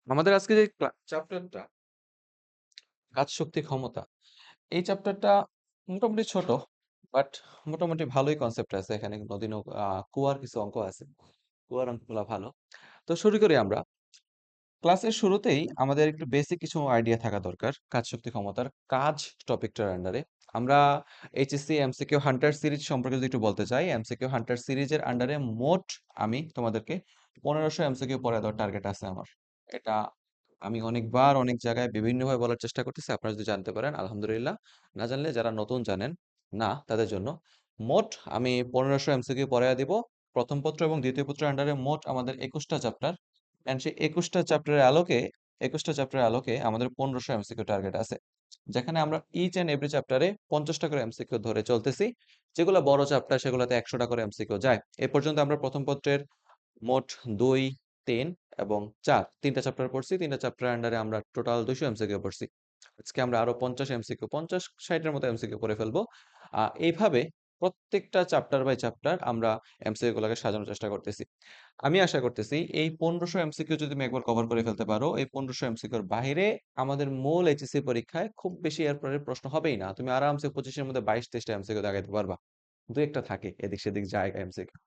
আমাদের আজকে যে চ্যাপ্টারটা কাজ শক্তি ক্ষমতা এই চ্যাপ্টারটা মোটামুটি ছোট বাট মোটামুটি ভালোই কনসেপ্ট আছে এখানে নদীন কুয়ার কিছু অঙ্ক আছে কুয়ার অঙ্কগুলো ভালো তো শুরু করি আমরা ক্লাসের শুরুতেই আমাদের একটু বেসিক কিছু আইডিয়া থাকা দরকার কাজ শক্তি ক্ষমতার কাজ টপিকটার আন্ডারে আমরা এইচএসসি এমসিকিউ হান্টার সিরিজ সম্পর্কে যদি একটু বলতে চাই এমসিকিউ হান্টার সিরিজের আন্ডারে মোট আমি তোমাদেরকে 1500 এমসিকিউ পড়ে দেওয়ার টার্গেট আছে আমার এটা আমি অনেকবার অনেক জায়গায় বিভিন্নভাবে বলার চেষ্টা করতেছি আপনারা যদি জানতে পারেন আলহামদুলিল্লাহ না জানলে যারা নতুন জানেন না তাদের জন্য মোট আমি 1500 এমসিকিউ পড়াইয়া দিব প্রথম পত্র এবং দ্বিতীয় পত্রের আন্ডারে মোট আমাদের 21টা চ্যাপ্টার এন্ড সেই 21টা চ্যাপ্টারের আলোকে আমাদের 1500 এমসিকিউ টার্গেট আছে যেখানে আমরা ইচ এন্ড এভরি চ্যাপ্টারে 50টা করে এমসিকিউ ধরে চলতেছি যেগুলো বড় চ্যাপ্টার সেগুলোতে 100টা করে এমসিকিউ যায় এ পর্যন্ত আমরা প্রথম পত্রের মোট 2, 3 এবং 4 তিনটা চ্যাপ্টার পড়ছি তিনটা চ্যাপ্টার আন্ডারে আমরা টোটাল 200 এমসিকিউ পড়ছি আজকে আমরা আরো 50 এমসিকিউ 50-60 এর মতো এমসিকিউ করে ফেলবো এইভাবে প্রত্যেকটা চ্যাপ্টার বাই চ্যাপ্টার আমরা এমসিকিউ গুলোকে সাজানোর চেষ্টা করতেছি আমি আশা করতেছি এই 1500 এমসিকিউ যদি তুমি একবার কভার করে ফেলতে পারো এই 1500 এমসিকিউর বাইরে আমাদের মূল এইচএসসি পরীক্ষায় খুব বেশি এর পরের প্রশ্ন হবেই না তুমি আরামসে 25 এর মধ্যে 22-23টা এমসিকিউ দাগাইতে পারবা দু একটা থাকে এদিক সেদিক জায়গা এমসিকিউ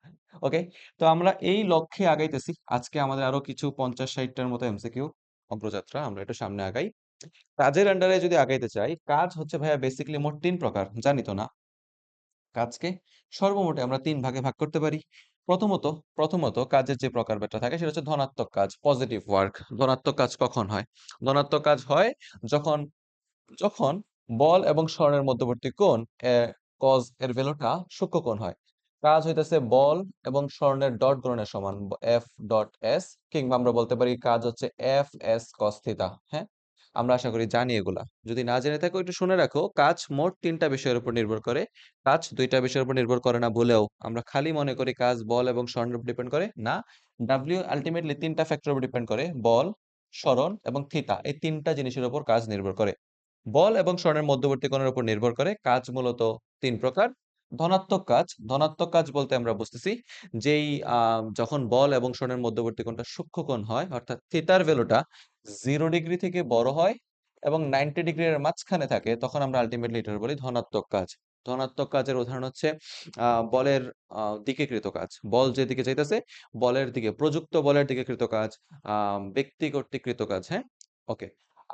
ওকে তো আমরা এই লক্ষ্যে আগাইতেছি আজকে আমাদের আরো কিছু 50-60টার মতো এমসিকিউ অগ্রযাত্রা আমরা একটু সামনে আগাই কাজের আন্ডারে যদি আগাইতে চাই কাজ হচ্ছে ভাইয়া বেসিক্যালি মোট 3 প্রকার জানি তো না কাজকে সর্বমোটে আমরা 3 ভাগে ভাগ করতে পারি প্রথমত প্রথমত কাজের যে প্রকারভেদটা থাকে সেটা হচ্ছে ধনাত্মক কাজ পজিটিভ ওয়ার্ক ধনাত্মক কাজ কখন হয় ধনাত্মক কাজ হয় যখন যখন বল এবং স্বর্ণের মধ্যবর্তী কোণ কজ এর ভ্যালুটা সূক্ষ্ম কোণ হয় কাজ হইতেছে বল এবং স্বর্ণের ডট গুণনের সমান এফ ডট এস কিংবা আমরা বলতে পারি কাজ হচ্ছে এফ এস কস থিটা হ্যাঁ আমরা আশা করি জানি এগুলা যদি না জেনে থাকো একটু শুনে রাখো কাজ মোট 3টা বিষয়ের উপর নির্ভর করে কাজ 2টা বিষয়ের উপর নির্ভর করে না বলেও আমরা খালি মনে করি কাজ বল এবং স্বর্ণের উপর ডিপেন্ড করে না ডাব্লিউ আলটিমেটলি 3টা ফ্যাক্টরের উপর ডিপেন্ড করে বল স্মরণ এবং থিতা এই 3টা জিনিসের উপর কাজ নির্ভর করে বল এবং স্বর্ণের মধ্যবর্তী কোণের উপর নির্ভর করে কাজ মূলত 3 প্রকার ধনাত্মক কাজ বলতে আমরা বুঝতেছি যেই যখন বল এবং স্বর্ণের মধ্যবর্তী কোণটা সূক্ষ্ম কোণ হয় অর্থাৎ থিতার ভ্যালুটা 0 ডিগ্রি থেকে বড় হয় এবং 90 ডিগ্রি এর মাঝখানে থাকে তখন আমরা আলটিমেটলি এটার বলি ধনাত্মক কাজ ধনাত্মক কাজের উদাহরণ হচ্ছে বলের দিকে কৃত কাজ বল যেদিকে যাইতেছে বলের দিকে প্রযুক্ত বলের দিকে কৃত কাজ ব্যক্তি কর্তৃক কৃত কাজ হ্যাঁ ওকে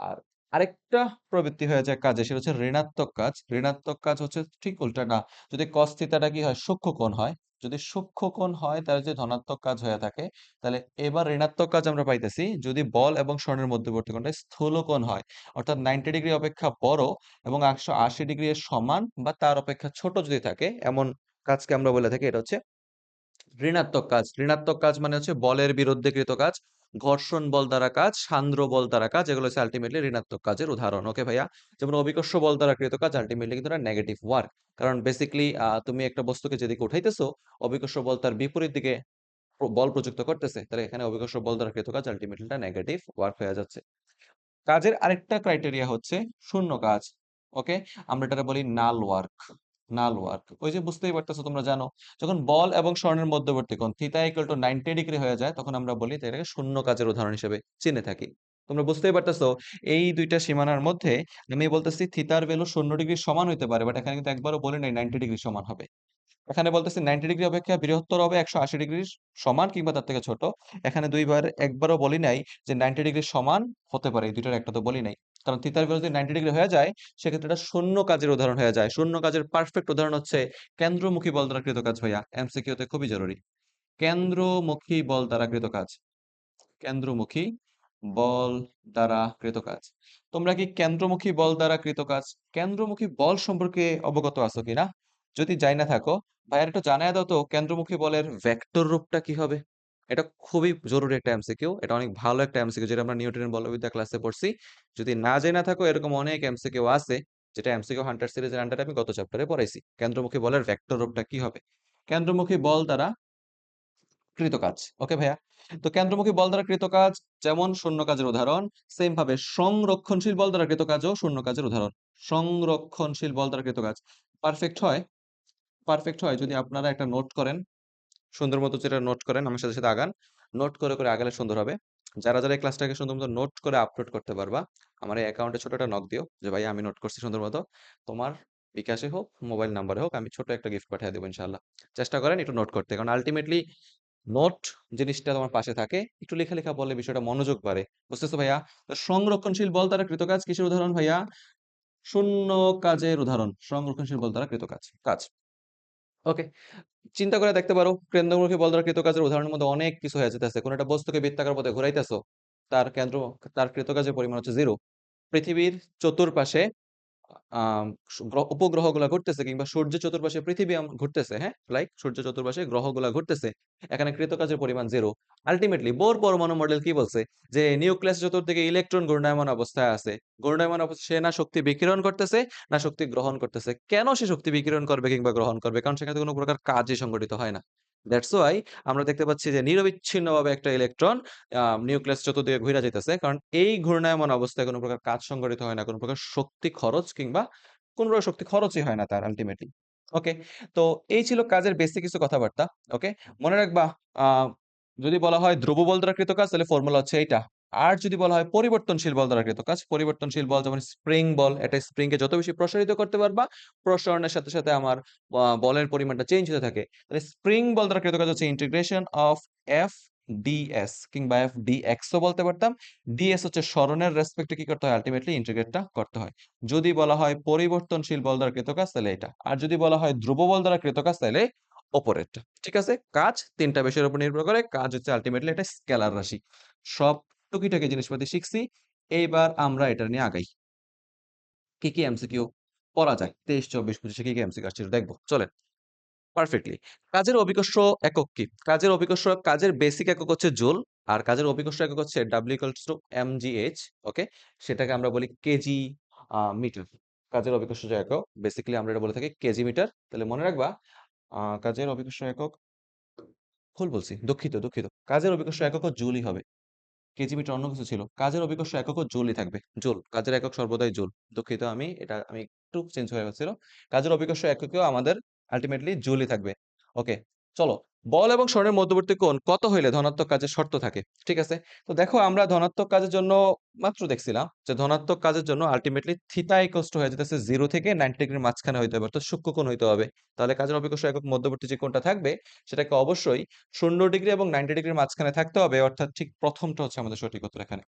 আর আরেকটা প্রবৃত্তি হয়ে যায় কাজে সেটা হচ্ছে ঋণাত্মক কাজ ঋণাত্মক কাজ হচ্ছে ঠিক উল্টাটা যদি cos থিটাটা কি হয় সূক্ষ্ম কোণ হয় যদি সূক্ষ্ম কোণ হয় তাহলে যদি ধনাত্মক কাজ হয়ে থাকে তাহলে এবার ঋণাত্মক কাজ আমরা পাইতেছি যদি বল এবং স্বর্ণের মধ্যবর্তী কোণটা স্থূল কোণ হয় অর্থাৎ 90 ডিগ্রি অপেক্ষা বড় এবং 180 ডিগ্রি এর সমান বা তার অপেক্ষা ছোট যদি থাকে এমন কাজকে আমরা বলে থাকি এটা হচ্ছে ঋণাত্মক কাজ মানে হচ্ছে বলের বিরুদ্ধে কৃত কাজ ঘর্ষণ বল দ্বারা কাজ সান্দ্র বল দ্বারা কাজ এগুলো হচ্ছে আলটিমেটলি ঋণাত্মক কাজের উদাহরণ ওকে ভাইয়া যেমন অভিকর্ষ বল দ্বারা কৃত কাজ আলটিমেটলি কিন্তু নেগেটিভ ওয়ার্ক কারণ বেসিক্যালি তুমি একটা বস্তুকে যেদিকে উঠাইতেছো অভিকর্ষ বল তার বিপরীত দিকে বল প্রযুক্ত করতেছে তাহলে এখানে অভিকর্ষ বল দ্বারা কৃত কাজ আলটিমেটলি নেগেটিভ ওয়ার্ক হয়ে যাচ্ছে কাজের আরেকটা ক্রাইটেরিয়া হচ্ছে শূন্য কাজ ওকে আমরা এটাকে বলি নাল ওয়ার্ক ওই যে বুঝতেই পারতেছো তোমরা জানো যখন বল এবং স্বর্ণের মধ্যবর্তী কোণ থিটা ইকুয়াল টু 90 ডিগ্রি হয়ে যায় তখন আমরা বলি যে এটাকে শূন্য কাজের উদাহরণ হিসেবে চিনে থাকি তোমরা বুঝতেই পারতেছো এই দুইটা সীমানার মধ্যে আমি বলতেছি থিতার ভ্যালু 0 ডিগ্রি সমান হইতে পারে বাট এখানে কিন্তু একবারও বলি নাই 90 ডিগ্রি সমান হবে এখানে বলতেছি 90 ডিগ্রি অপেক্ষা বৃহত্তর হবে 180 ডিগ্রির সমান কিংবা তার থেকে ছোট এখানে একবারও বলি নাই যে 90 ডিগ্রি সমান হতে পারে এই দুইটার একটা তো বলি নাই কারণ থিতার ভ্যালু যদি 90 ডিগ্রি হয়ে যায় সেক্ষেত্রে এটা শূন্য কাজের উদাহরণ হয়ে যায় শূন্য কাজের পারফেক্ট উদাহরণ হচ্ছে কেন্দ্রমুখী বল দ্বারা কৃত কাজ ভাইয়া এমসিকিউতে খুবই জরুরি কেন্দ্রমুখী বল দ্বারা কৃত কাজ কেন্দ্রমুখী বল দ্বারা কৃত কাজ তোমরা কি কেন্দ্রমুখী বল দ্বারা কৃত কাজ কেন্দ্রমুখী বল সম্পর্কে অবগত আছো কিনা যদি যাই না থাকো ভাইয়ার একটু জানাই দাও তো কেন্দ্রমুখী বলের ভেক্টর রূপটা কি হবে এটা খুবই জরুরি একটা এমসিকিউ এটা অনেক ভালো একটা এমসিকিউ যেটা আমরা নিউটনের বলবিদ্যা ক্লাসে পড়ছি যদি না যাই না থাকো এরকম অনেক এমসিকিউ আছে যেটা এমসিকিউ হান্টার সিরিজের আন্ডারে আমি গত চ্যাপ্টারে পড়াইছি কেন্দ্রমুখী বলের ভেক্টর রূপটা কি হবে কেন্দ্রমুখী বল দ্বারা কৃত কাজ ওকে ভাইয়া তো কেন্দ্রমুখী বল দ্বারা কৃত কাজ যেমন শূন্য কাজের উদাহরণ সেম ভাবে সংরক্ষণশীল বল দ্বারা কৃত কাজও শূন্য কাজের উদাহরণ সংরক্ষণশীল বল দ্বারা কৃত কাজ পারফেক্ট হয় পারফেক্ট হয় যদি আপনারা একটা নোট করেন সুন্দর মতো যেটা নোট করেন আমার সাথে সাথে আগান নোট করে করে আগালে সুন্দর হবে যারা যারা এই ক্লাসটাকে সুন্দর মতো নোট করে আপলোড করতে পারবা, আমার এই অ্যাকাউন্টে ছোট একটা নক দিও যে ভাই আমি নোট করছি সুন্দর মতো, তোমার বিকাশে হোক মোবাইল নাম্বারে হোক আমি ছোট একটা গিফট পাঠিয়ে দেবো ইনশাল্লাহ। চেষ্টা করেন একটু নোট করতে, কারণ আলটিমেটলি নোট জিনিসটা তোমার পাশে থাকে, একটু লেখা লেখা বললে বিষয়টা মনোযোগ বাড়ে। বুঝতেছো ভাইয়া? তো সংরক্ষণশীল বল দ্বারা কৃতকাজ কিসের উদাহরণ ভাইয়া? শূন্য কাজের উদাহরণ। সংরক্ষণশীল বল দ্বারা কৃতকাজ কাজ। ওকে, চিন্তা করে দেখতে পারো কেন্দ্রমুখী বল দ্বারা কৃতকাজের উদাহরণের মধ্যে অনেক কিছু হয়ে যেতেছে। কোন একটা বস্তুকে বৃত্তাকার পথে ঘুরাইতেছো, তার কেন্দ্র, তার কৃতকাজের পরিমাণ হচ্ছে 0। পৃথিবীর চতুর্পাশে আম উপগ্রহগুলা ঘুরতেছে, কিংবা সূর্যের চতুর্পাশে পৃথিবী ঘুরতেছে, হ্যাঁ? লাইক সূর্যের চতুর্পাশে গ্রহগুলা ঘুরতেছে। এখানে কৃতকাজের পরিমাণ 0। আল্টিমেটলি বোর পরমাণু মডেল কি বলছে? যে নিউক্লিয়াস চতুর্দিকে ইলেকট্রন ঘূর্ণায়মান অবস্থায় আছে। ঘূর্ণায়মান অবস্থায় সে না শক্তি বিকিরণ করতেছে, না শক্তি গ্রহণ করতেছে। কেন সে শক্তি বিকিরণ করবে কিংবা গ্রহণ করবে? কারণ সেখানে কোনো প্রকার কাজই সংঘটিত হয় না। দ্যাটস ওয়াই আমরা দেখতে পাচ্ছি যে নিরবিচ্ছিন্নভাবে একটা ইলেকট্রন নিউক্লিয়াস চতুর্দিকে ঘুরে যাইতেছে, কারণ এই ঘূর্ণায়মান অবস্থায় কোনো প্রকার কাজ সংঘটিত হয় না, কোনো প্রকার শক্তি খরচ কিংবা কোনো প্রকার শক্তি খরচই হয় না তার আলটিমেটলি। ওকে, তো এই ছিল কাজের বেসিক কিছু কথাবার্তা। ওকে, মনে রাখবা, আহ, যদি বলা হয় ধ্রুব বল দ্বারা কৃত কাজ, তাহলে ফর্মুলা হচ্ছে এইটা। আর যদি বলা হয় পরিবর্তনশীল বল দ্বারা কৃত কাজ, পরিবর্তনশীল বল যেমন স্প্রিং বল, এটা স্প্রিং কে যত বেশি প্রসারিত করতে পারবা, প্রসারণের সাথে সাথে আমার বলের পরিমাণটা চেঞ্জ হতে থাকে। তাহলে স্প্রিং বল দ্বারা কৃত কাজ হচ্ছে ইন্টিগ্রেশন অফ এফ ডিএস, কিংবা এফ ডিএক্স ও বলতে পারতাম। ডিএস হচ্ছে সরণের রেসপেক্টে কি করতে হয়? আলটিমেটলি ইন্টিগ্রেটটা করতে হয়। যদি বলা হয় পরিবর্তনশীল বল দ্বারা কৃত কাজ, তাহলে এটা। আর যদি বলা হয় ধ্রুব বল দ্বারা কৃত কাজ, তাহলে অপরেরটা। ঠিক আছে, কাজ তিনটা বিষয়ের উপর নির্ভর করে। কাজ হচ্ছে আলটিমেটলি একটা স্কেলার রাশি। সব টুকিটাকি জিনিসপাতি শিখছি, এইবার আমরা এটা নিয়ে আগাই। কি কি এমসিকিউ পড়া যায় 23, 24, 25 কি কি এমসিকিউ আসছে দেখবো, চলেন। পারফেক্টলি। কাজের অভিকর্ষ একক কি? কাজের অভিকর্ষ, কাজের বেসিক একক হচ্ছে জুল। আর কাজের অভিকর্ষ একক হচ্ছে W=mgh। ওকে, সেটাকে আমরা বলি কেজি মিটার। কাজের অভিকর্ষ যে একক, বেসিক্যালি আমরা এটা বলে থাকি কেজি মিটার। তাহলে মনে রাখবা, কাজের অভিকর্ষ একক, ভুল বলছি, দুঃখিত দুঃখিত, কাজের অভিকর্ষ এককও জুলই হবে। কেজি মিটার অন্য কিছু ছিল। কাজের অভিকর্ষ এককও জুলই থাকবে, জুল। কাজের একক সর্বদাই জুল। দুঃখিত, আমি একটু চেঞ্জ হয়ে গেছিল। কাজের অভিকর্ষ এককেও আমাদের আলটিমেটলি জুলই থাকবে। ওকে, চলো। বল এবং স্বর্ণের মধ্যবর্তী কোণ কত হইলে ধনাত্মক কাজের শর্ত থাকে? ঠিক আছে, তো দেখো আমরা ধনাত্মক কাজের জন্য মাত্র দেখছিলাম যে ধনাত্মক কাজের জন্য আলটিমেটলি থিটা ইকুয়ালস টু হয়ে যেতেছে 0 থেকে 90 ডিগ্রির মাঝখানে হইতে হবে, অর্থাৎ সূক্ষ্মকোণ হইতে হবে। তাহলে কাজের অভিকর্ষ একক মধ্যবর্তী যে কোণটা থাকবে, সেটাকে অবশ্যই 0 ডিগ্রি এবং 90 ডিগ্রির মাঝখানে থাকতে হবে, অর্থাৎ ঠিক প্রথমটা হচ্ছে আমাদের সঠিক উত্তর এখানে।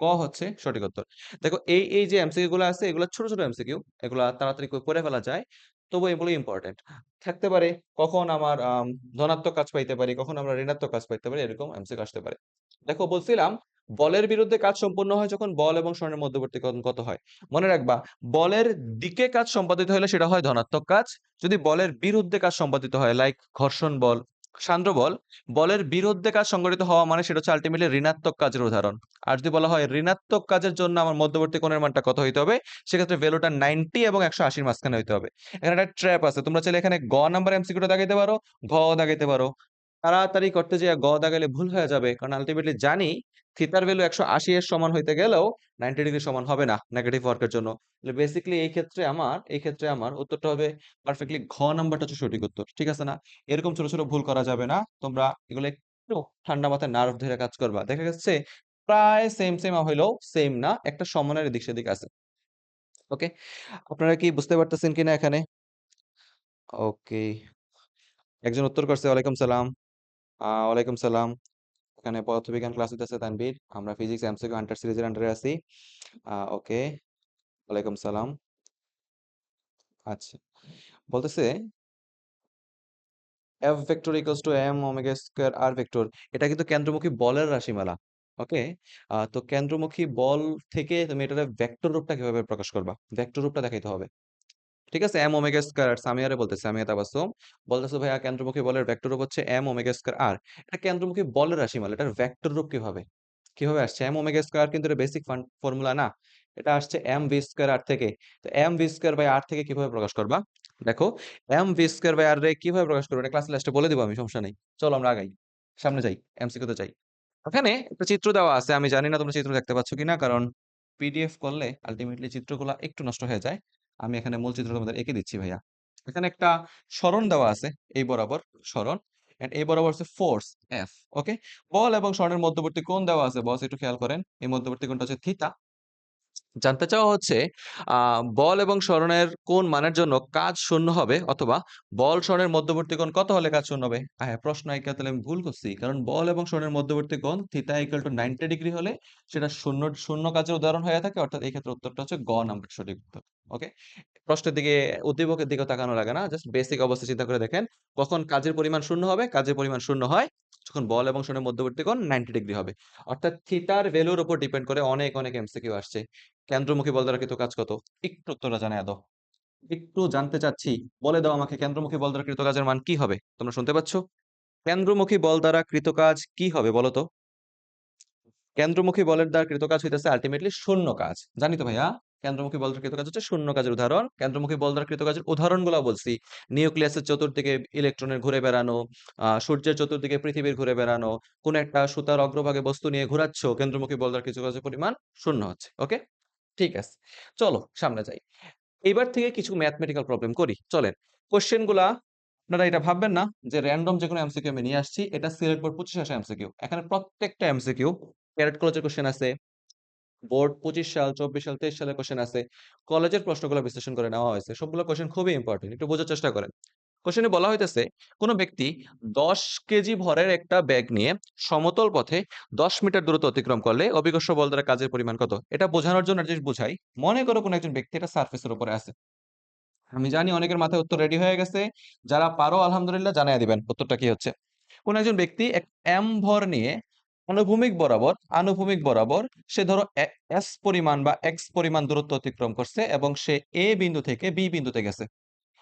ক হচ্ছে সঠিক উত্তর। দেখো এই এই যে এমসিকিউ গুলো আছে, এগুলো ছোট ছোট এমসিকিউ, এগুলা তাড়াতাড়ি করে ফেলা যায়, তবু এগুলো ইম্পর্টেন্ট থাকতে পারে। কখন আমার ধনাত্মক কাজ পাইতে পারি, কখন আমরা ঋণাত্মক কাজ পাইতে পারি, এরকম এমসিকিউ আসতে পারে। দেখো বলছিলাম, বলের বিরুদ্ধে কাজ সম্পূর্ণ হয় যখন বল এবং স্বর্ণের মধ্যবর্তী কোণ কত হয়। মনে রাখবা, বলের দিকে কাজ সম্পাদিত হলে সেটা হয় ধনাত্মক কাজ। যদি বলের বিরুদ্ধে কাজ সম্পাদিত হয়, লাইক ঘর্ষণ বল, সান্দ্র বল, বলের বিরুদ্ধে কাজ সংঘটিত হওয়া মানে সেটা হচ্ছে আলটিমেটলি ঋণাত্মক কাজের উদাহরণ। আর যদি বলা হয় ঋণাত্মক কাজের জন্য আমার মধ্যবর্তী কোণের মানটা কত হইতে হবে, সেক্ষেত্রে ভ্যালুটা 90 এবং 180 মাঝখানে হইতে হবে। এখানে একটা ট্র্যাপ আছে, তোমরা চাইলে এখানে গ নাম্বার এমসিকিউটা দাগাইতে পারো, ঘ দাগাইতে পারো। তাড়াতাড়ি করতে যেয়ে গ দাগাইলে ভুল হয়ে যাবে, কারণ আলটিমেটলি জানি থিতার ভ্যালু 180 এর সমান হইতে গেলেও 90 ডিগ্রি সমান হবে না নেগেটিভ ওয়ার্কের জন্য। বেসিক্যালি এই ক্ষেত্রে আমার উত্তরটা হবে পারফেক্টলি ঘ নাম্বারটা হচ্ছে সঠিক উত্তর। ঠিক আছে না? এরকম ছোট ছোট ভুল করা যাবে না। তোমরা এগুলো একটু ঠান্ডা মাথায় নার্ভ ধরে কাজ করবা, দেখা যাচ্ছে প্রায় সেম সেম হইলেও সেম না, একটা সমন্বয়ের দিক সেদিক আছে। ওকে, আপনারা কি বুঝতে পারতেছেন কিনা এখানে? ওকে, একজন উত্তর করছে, ওয়ালাইকুম সালাম। ওয়ালাইকুম সালাম। এখানে পদার্থবিজ্ঞান ক্লাস হইতেছে তানভীর, আমরা ফিজিক্স এমসিকিউ হান্টার সিরিজের আন্ডারে আছি। ওকে, ওয়ালাইকুম সালাম। আচ্ছা, বলতেছে F vector equals to M omega square R vector. এটা কিন্তু কেন্দ্রমুখী বলের রাশিমালা। ওকে, তো কেন্দ্রমুখী বল থেকে তুমি এটার ভেক্টর রূপটা কিভাবে প্রকাশ করবা, ভেক্টর রূপটা দেখাইতে হবে। ঠিক আছে, এম ওমেগা স্কয়ার, সামিয়ারে বলতেছে, সামিয়া তাবাসসুম বলতেছে ভাইয়া কেন্দ্রমুখী বলের ভেক্টর রূপ হচ্ছে এম ওমেগা স্কয়ার আর। এটা কেন্দ্রমুখী বলের রাশিমালা, এটার ভেক্টর রূপ কিভাবে কিভাবে আসছে? এম ওমেগা স্কয়ার কিন্তু এটা বেসিক ফর্মুলা না, এটা আসছে এম ভি স্কয়ার আর থেকে। তো এম ভি স্কয়ার বাই আর থেকে কিভাবে প্রকাশ করবা? দেখো, এম ভি স্কয়ার বাই আর রে কিভাবে প্রকাশ করবে এটা ক্লাস লাস্টে বলে দিব আমি, সমস্যা নেই। চলো আমরা আগাই, সামনে যাই, এমসিকিউ তে যাই। ওখানে একটা চিত্র দেওয়া আছে, আমি জানি না তোমরা চিত্র দেখতে পাচ্ছ কিনা, কারণ পিডিএফ করলে আলটিমেটলি চিত্রগুলো একটু নষ্ট হয়ে যায়। আমি এখানে মূল চিত্র তোমাদের এঁকে দিচ্ছি ভাইয়া। এখানে একটা সরণ দেওয়া আছে, এই বরাবর সরণ। এন্ড এই বরাবর হচ্ছে ফোর্স এফ। ওকে, বল এবং স্বর্ণের মধ্যবর্তী কোণ দেওয়া আছে বস, একটু খেয়াল করেন, এই মধ্যবর্তী কোণটা হচ্ছে থিতা। জানতে চাওয়া হচ্ছে বল এবং স্বরণের কোন মানের জন্য কাজ শূন্য হবে, অথবা বল স্বরণের মধ্যবর্তী কোণ কত হলে কাজ শূন্য হবে। হ্যাঁ, প্রশ্ন আইকা তাহলে আমি ভুল করছি, কারণ বল এবং স্বরণের মধ্যবর্তী কোণ থিতা ইকুয়াল টু 90 ডিগ্রি হলে সেটা শূন্য শূন্য কাজের উদাহরণ হয়ে থাকে, অর্থাৎ এই ক্ষেত্রে উত্তরটা হচ্ছে গ নাম্বার সঠিক উত্তর। ওকে, প্রশ্নের দিকে উদ্দীপকের দিকে তাকানো লাগে না, জাস্ট বেসিক অবস্থা চিন্তা করে দেখেন, কখন কাজের পরিমাণ শূন্য হবে। কাজের পরিমাণ শূন্য হয় যখন বল এবং স্বরণের মধ্যবর্তী কোণ 90 ডিগ্রি হবে। অর্থাৎ থিতার ভ্যালুর উপর ডিপেন্ড করে অনেক অনেক এমসিকিউ আসছে। কেন্দ্রমুখী বল দ্বারা কৃত কাজ কত? একটু উত্তরটা জানায় দাও। একটু জানতে চাচ্ছি, বলে দাও আমাকে, কেন্দ্রমুখী বল দ্বারা কৃত কাজের মান কি হবে? তোমরা শুনতে পাচ্ছ? কেন্দ্রমুখী বল দ্বারা কৃত কাজ কি হবে বলো তো? কেন্দ্রমুখী বলের দ্বারা কৃত কাজ হইতেছে আলটিমেটলি শূন্য কাজ, জানি তো ভাইয়া। কেন্দ্রমুখী বল দ্বারা কৃত কাজ হচ্ছে শূন্য কাজের উদাহরণ। কেন্দ্রমুখী বল দ্বারা কৃত কাজের উদাহরণগুলো বলছি, নিউক্লিয়াসের চতুর্দিকে ইলেকট্রনের ঘুরে বেড়ানো, সূর্যের চতুর্দিকে পৃথিবীর ঘুরে বেড়ানো, কোন একটা সুতার অগ্রভাগে বস্তু নিয়ে ঘোরাচ্ছ, কেন্দ্রমুখী বল দ্বারা কৃত কাজের পরিমাণ শূন্য হচ্ছে। ওকে, ঠিক আছে, চলো সামনে যাই। এইবার থেকে কিছু ম্যাথমেটিক্যাল প্রবলেম করি, চলেন। কোশ্চেন গুলা আপনারা এটা ভাববেন না যে র্যান্ডম যে কোনো এমসিকিউ আমি নিয়ে আসছি, এটা সিলেক্ট বোর্ড 25 আসা এমসিকিউ। এখানে প্রত্যেকটা এমসিকিউ ক্যারেট কলেজের কোশ্চেন আছে, বোর্ড 25 সাল 24 সাল 23 সালের কোশ্চেন আছে, কলেজের প্রশ্নগুলো বিশ্লেষণ করে নেওয়া হয়েছে। সবগুলো কোশ্চেন খুবই ইম্পর্টেন্ট, একটু বোঝার চেষ্টা করেন। কোশ্চেনে বলা হইতেছে কোন ব্যক্তি 10 কেজি ভরের একটা ব্যাগ নিয়ে সমতল পথে 10 মিটার দূরত্ব অতিক্রম করলে অভিকর্ষ বল দ্বারা কাজের পরিমাণ কত? এটা বোঝানোর জন্য একটা জিনিস বুঝাই। মনে করো কোন একজন ব্যক্তি এটা সারফেসের উপরে আছে। আমি জানি অনেকের মাথায় উত্তর রেডি হয়ে গেছে, যারা পারো আলহামদুলিল্লাহ জানাই দিবেন উত্তরটা কি হচ্ছে। কোন একজন ব্যক্তি এক এম ভর নিয়ে আনুভূমিক বরাবর সে ধরো এস পরিমাণ বা এক্স পরিমাণ দূরত্ব অতিক্রম করছে এবং সে এ বিন্দু থেকে বি বিন্দুতে গেছে।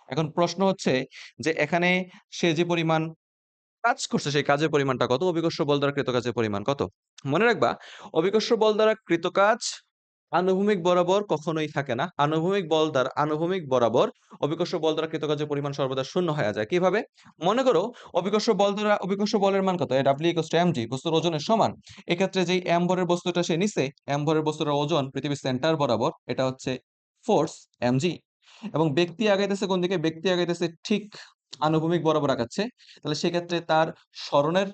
এখন প্রশ্ন হচ্ছে যে এখানে সে যে পরিমাণ কাজ করছে সেই কাজের পরিমাণটা কত, অভিকর্ষ বল দ্বারা কৃত কাজের পরিমাণ কত। মনে রাখবা, অভিকর্ষ বল দ্বারা কৃত কাজ আনুভূমিক বরাবর কখনোই থাকে না। আনুভূমিক বরাবর অভিকর্ষ বল দ্বারা কৃত কাজের পরিমাণ সর্বদা শূন্য হয়ে যায়। কিভাবে? মনে করো অভিকর্ষ বলের মান কত? ডাব্লিউ ইকুয়ালস টু এমজি, বস্তুর ওজনের সমান। এক্ষেত্রে যেই এম ভরের বস্তুটা সে নিছে, এম ভরের বস্তুর ওজন পৃথিবীর সেন্টার বরাবর, এটা হচ্ছে ফোর্স এমজি। এবং ব্যক্তি আগাইতেছে কোন দিকে? ব্যক্তি আগাইতেছে ঠিক আনুভূমিক বরাবর আগাচ্ছে। তাহলে সেক্ষেত্রে তার স্মরণের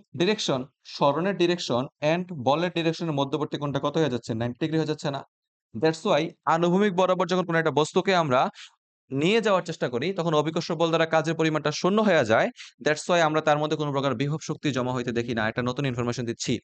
ডিরেকশন এন্ড বলের ডিরেকশনের মধ্যবর্তী কোণটা কত হয়ে যাচ্ছে? 90 ডিগ্রি হয়ে যাচ্ছে না? দ্যাটস ওয়াই আনুভূমিক বরাবর যখন কোনো একটা বস্তুকে আমরা নিয়ে যাওয়ার চেষ্টা করি, তখন অভিকর্ষ বল দ্বারা কাজের পরিমাণটা শূন্য হয়ে যায়। দ্যাটস ওয়াই আমরা তার মধ্যে কোনো প্রকার বিভব শক্তি জমা হইতে দেখি না। একটা নতুন ইনফরমেশন দিচ্ছি।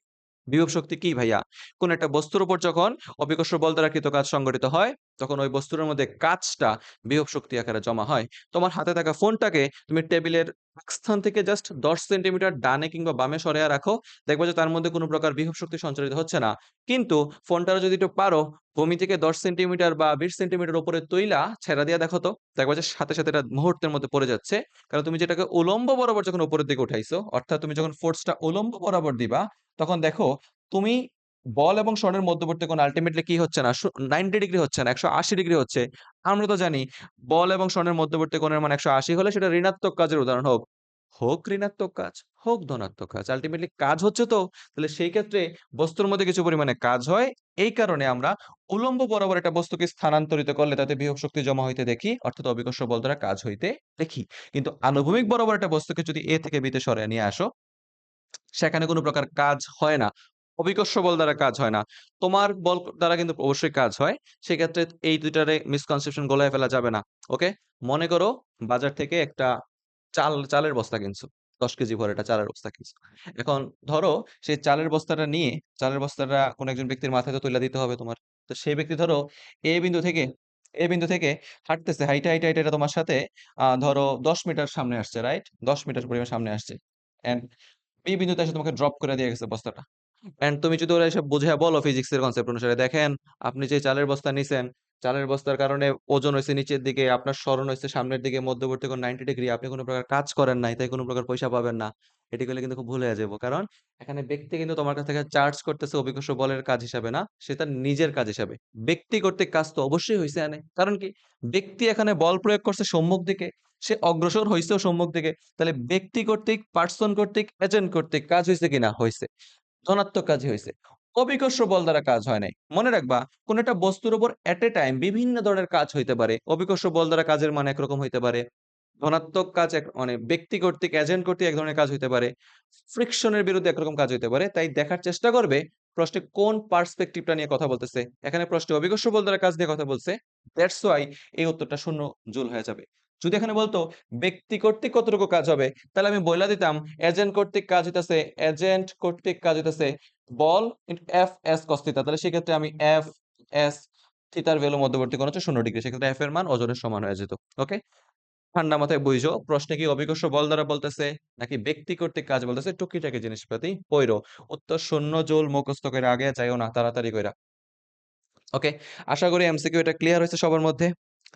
বিভব শক্তি কি ভাইয়া? কোন একটা বস্তুর উপর যখন অভিকর্ষ বল দ্বারা কৃত কাজ সংঘটিত হয়, তখন ওই বস্তুর মধ্যে কাজটা বিভব শক্তি আকারে জমা হয়। তোমার হাতে থাকা ফোনটাকে তুমি টেবিলের এক স্থান থেকে জাস্ট 10 সেন্টিমিটার ডানে কিংবা বামে সরাইয়া রাখো, দেখবে যে তার মধ্যে কোনো প্রকার বিভব শক্তি সঞ্চারিত হচ্ছে না। কিন্তু ফোনটারে যদি একটু পারো ভূমি থেকে 10 সেন্টিমিটার বা 20 সেন্টিমিটার উপরে তুইলা ছেড়া দিয়া দেখো তো, দেখবা যে সাথে সাথে এটা মুহূর্তের মধ্যে পড়ে যাচ্ছে। কারণ তুমি যেটাকে উলম্ব বরাবর যখন উপরের দিকে উঠাইছো, অর্থাৎ তুমি যখন ফোর্সটা উলম্ব বরাবর দিবা, তখন দেখো তুমি বল এবং স্বর্ণের মধ্যবর্তী কোণ আলটিমেটলি কি হচ্ছে না, 90 ডিগ্রি হচ্ছে না, 180 ডিগ্রি হচ্ছে। আমরা তো জানি বল এবং স্বর্ণের মধ্যবর্তী কোণের মান 180 হলে সেটা ঋণাত্মক কাজের উদাহরণ হোক, হোক ঋণাত্মক কাজ, হোক ধনাত্মক কাজ, আলটিমেটলি কাজ হচ্ছে তো। তাহলে সেই ক্ষেত্রে বস্তুর মধ্যে কিছু পরিমাণে কাজ হয়। এই কারণে আমরা উলম্ব বরাবর একটা বস্তুকে স্থানান্তরিত করলে তাতে বিভব শক্তি জমা হইতে দেখি, অর্থাৎ অভিকর্ষ বল দ্বারা কাজ হইতে দেখি। কিন্তু আনুভূমিক বরাবর একটা বস্তুকে যদি এ থেকে বিতে সরিয়ে নিয়ে আসো, সেখানে কোনো প্রকার কাজ হয় না। অভিকর্ষ বল দ্বারা কাজ হয় না। তোমার বল দ্বারা কিন্তু অবশ্যই কাজ হয়। সেক্ষেত্রে এই ২ টারে মিসকনসেপশন গলায় ফেলা যাবে না। ওকে? মনে করো বাজার থেকে একটা চালের বস্তা কিনছো। ১০ কেজি ভরে একটা চালের বস্তা কিনছো। এখন ধরো সেই চালের বস্তাটা কোন একজন ব্যক্তির মাথায় তো তুইলা দিতে হবে তোমার। তো সেই ব্যক্তি ধরো এ বিন্দু থেকে এ বিন্দু থেকে হাঁটতেছে। হাইটা এটা তোমার সাথে ধরো ১০ মিটার সামনে আসছে, রাইট? ১০ মিটার পরিমাণ সামনে আসছে। অ্যান্ড এই বিন্দুতে এসে তোমাকে ড্রপ করে দিয়ে গেছে বস্তাটা। অ্যান্ড তুমি যদি ওরা এসব বুঝাইয়া বলো ফিজিক্স এর কনসেপ্ট অনুসারে, দেখেন আপনি যে চালের বস্তা নিছেন, চালের বস্তার কারণে ওজন হইছে নিচের দিকে, আপনার সরণ হইছে সামনের দিকে, মধ্যবর্তী কোণ 90 ডিগ্রি, আপনি কোন প্রকার কাজ করেন নাই, তাই কোন প্রকার পয়সা পাবেন না। এটি করলে কিন্তু খুব ভুল হয়ে যাবো। কারণ এখানে ব্যক্তি কিন্তু তোমার কাছ থেকে চার্জ করতেছে অভিকর্ষ বলের কাজ হিসাবে না, সে তার নিজের কাজ হিসাবে। ব্যক্তি কর্তৃক কাজ তো অবশ্যই হইছে এনে। কারণ কি? ব্যক্তি এখানে বল প্রয়োগ করছে সম্মুখ দিকে, সে অগ্রসর হইছেও সম্মুখ দিকে। তাহলে ব্যক্তি কর্তৃক, পার্সন কর্তৃক, এজেন্ট কর্তৃক কাজ হইছে কিনা? হইছে। ধনাত্মক কাজই হইছে। অবিকর্ষ বল দ্বারা কাজ হয় নাই। মনে রাখবা, কোন একটা বস্তুর উপর এট এ টাইম বিভিন্ন ধরনের কাজ হইতে পারে। অবিকর্ষ বল দ্বারা কাজের মান একরকম হইতে পারে। ধনাত্মক কাজ মানে ব্যক্তি কর্তৃক এজেন্ট কর্তৃক এক ধরনের কাজ হইতে পারে, ফ্রিকশনের বিরুদ্ধে একরকম কাজ হইতে পারে। তাই দেখার চেষ্টা করবে প্রশ্নে কোন পার্সপেক্টিভটা নিয়ে কথা বলতেছে। এখানে প্রশ্নে অভিকর্ষ বল দ্বারা কাজ নিয়ে কথা বলছে, দ্যাটস ওয়াই এই উত্তরটা 0 জুল হয়ে যাবে। যদি এখানে বলতো ব্যক্তি কর্তৃক কতটুকু কাজ হবে, তাহলে আমি বইলা দিতাম এজেন্ট কর্তৃক কাজ হইতাছে, এজেন্ট কর্তৃক কাজ হইতাছে বল এফ এস কস থিটা। তাহলে সেক্ষেত্রে আমি এফ এস থিটার ভ্যালু মধ্যবর্তী কোণ হচ্ছে 0 ডিগ্রি, সেক্ষেত্রে এফ এর মান ওজনের সমান হয়ে যেত। ওকে, ঠান্ডা মাথায় বুঝো প্রশ্নে কি অভিকর্ষ বল দ্বারা বলতেছে নাকি ব্যক্তি কর্তৃক কাজ বলতেছে, টুকিটাকি জিনিসপাতি পইরো। উত্তর 0 জুল মুখস্থ করে আগে যাইও না, তাড়াতাড়ি কইরা। ওকে, আশা করি এমসিকিউ এটা ক্লিয়ার হয়েছে সবার মধ্যে,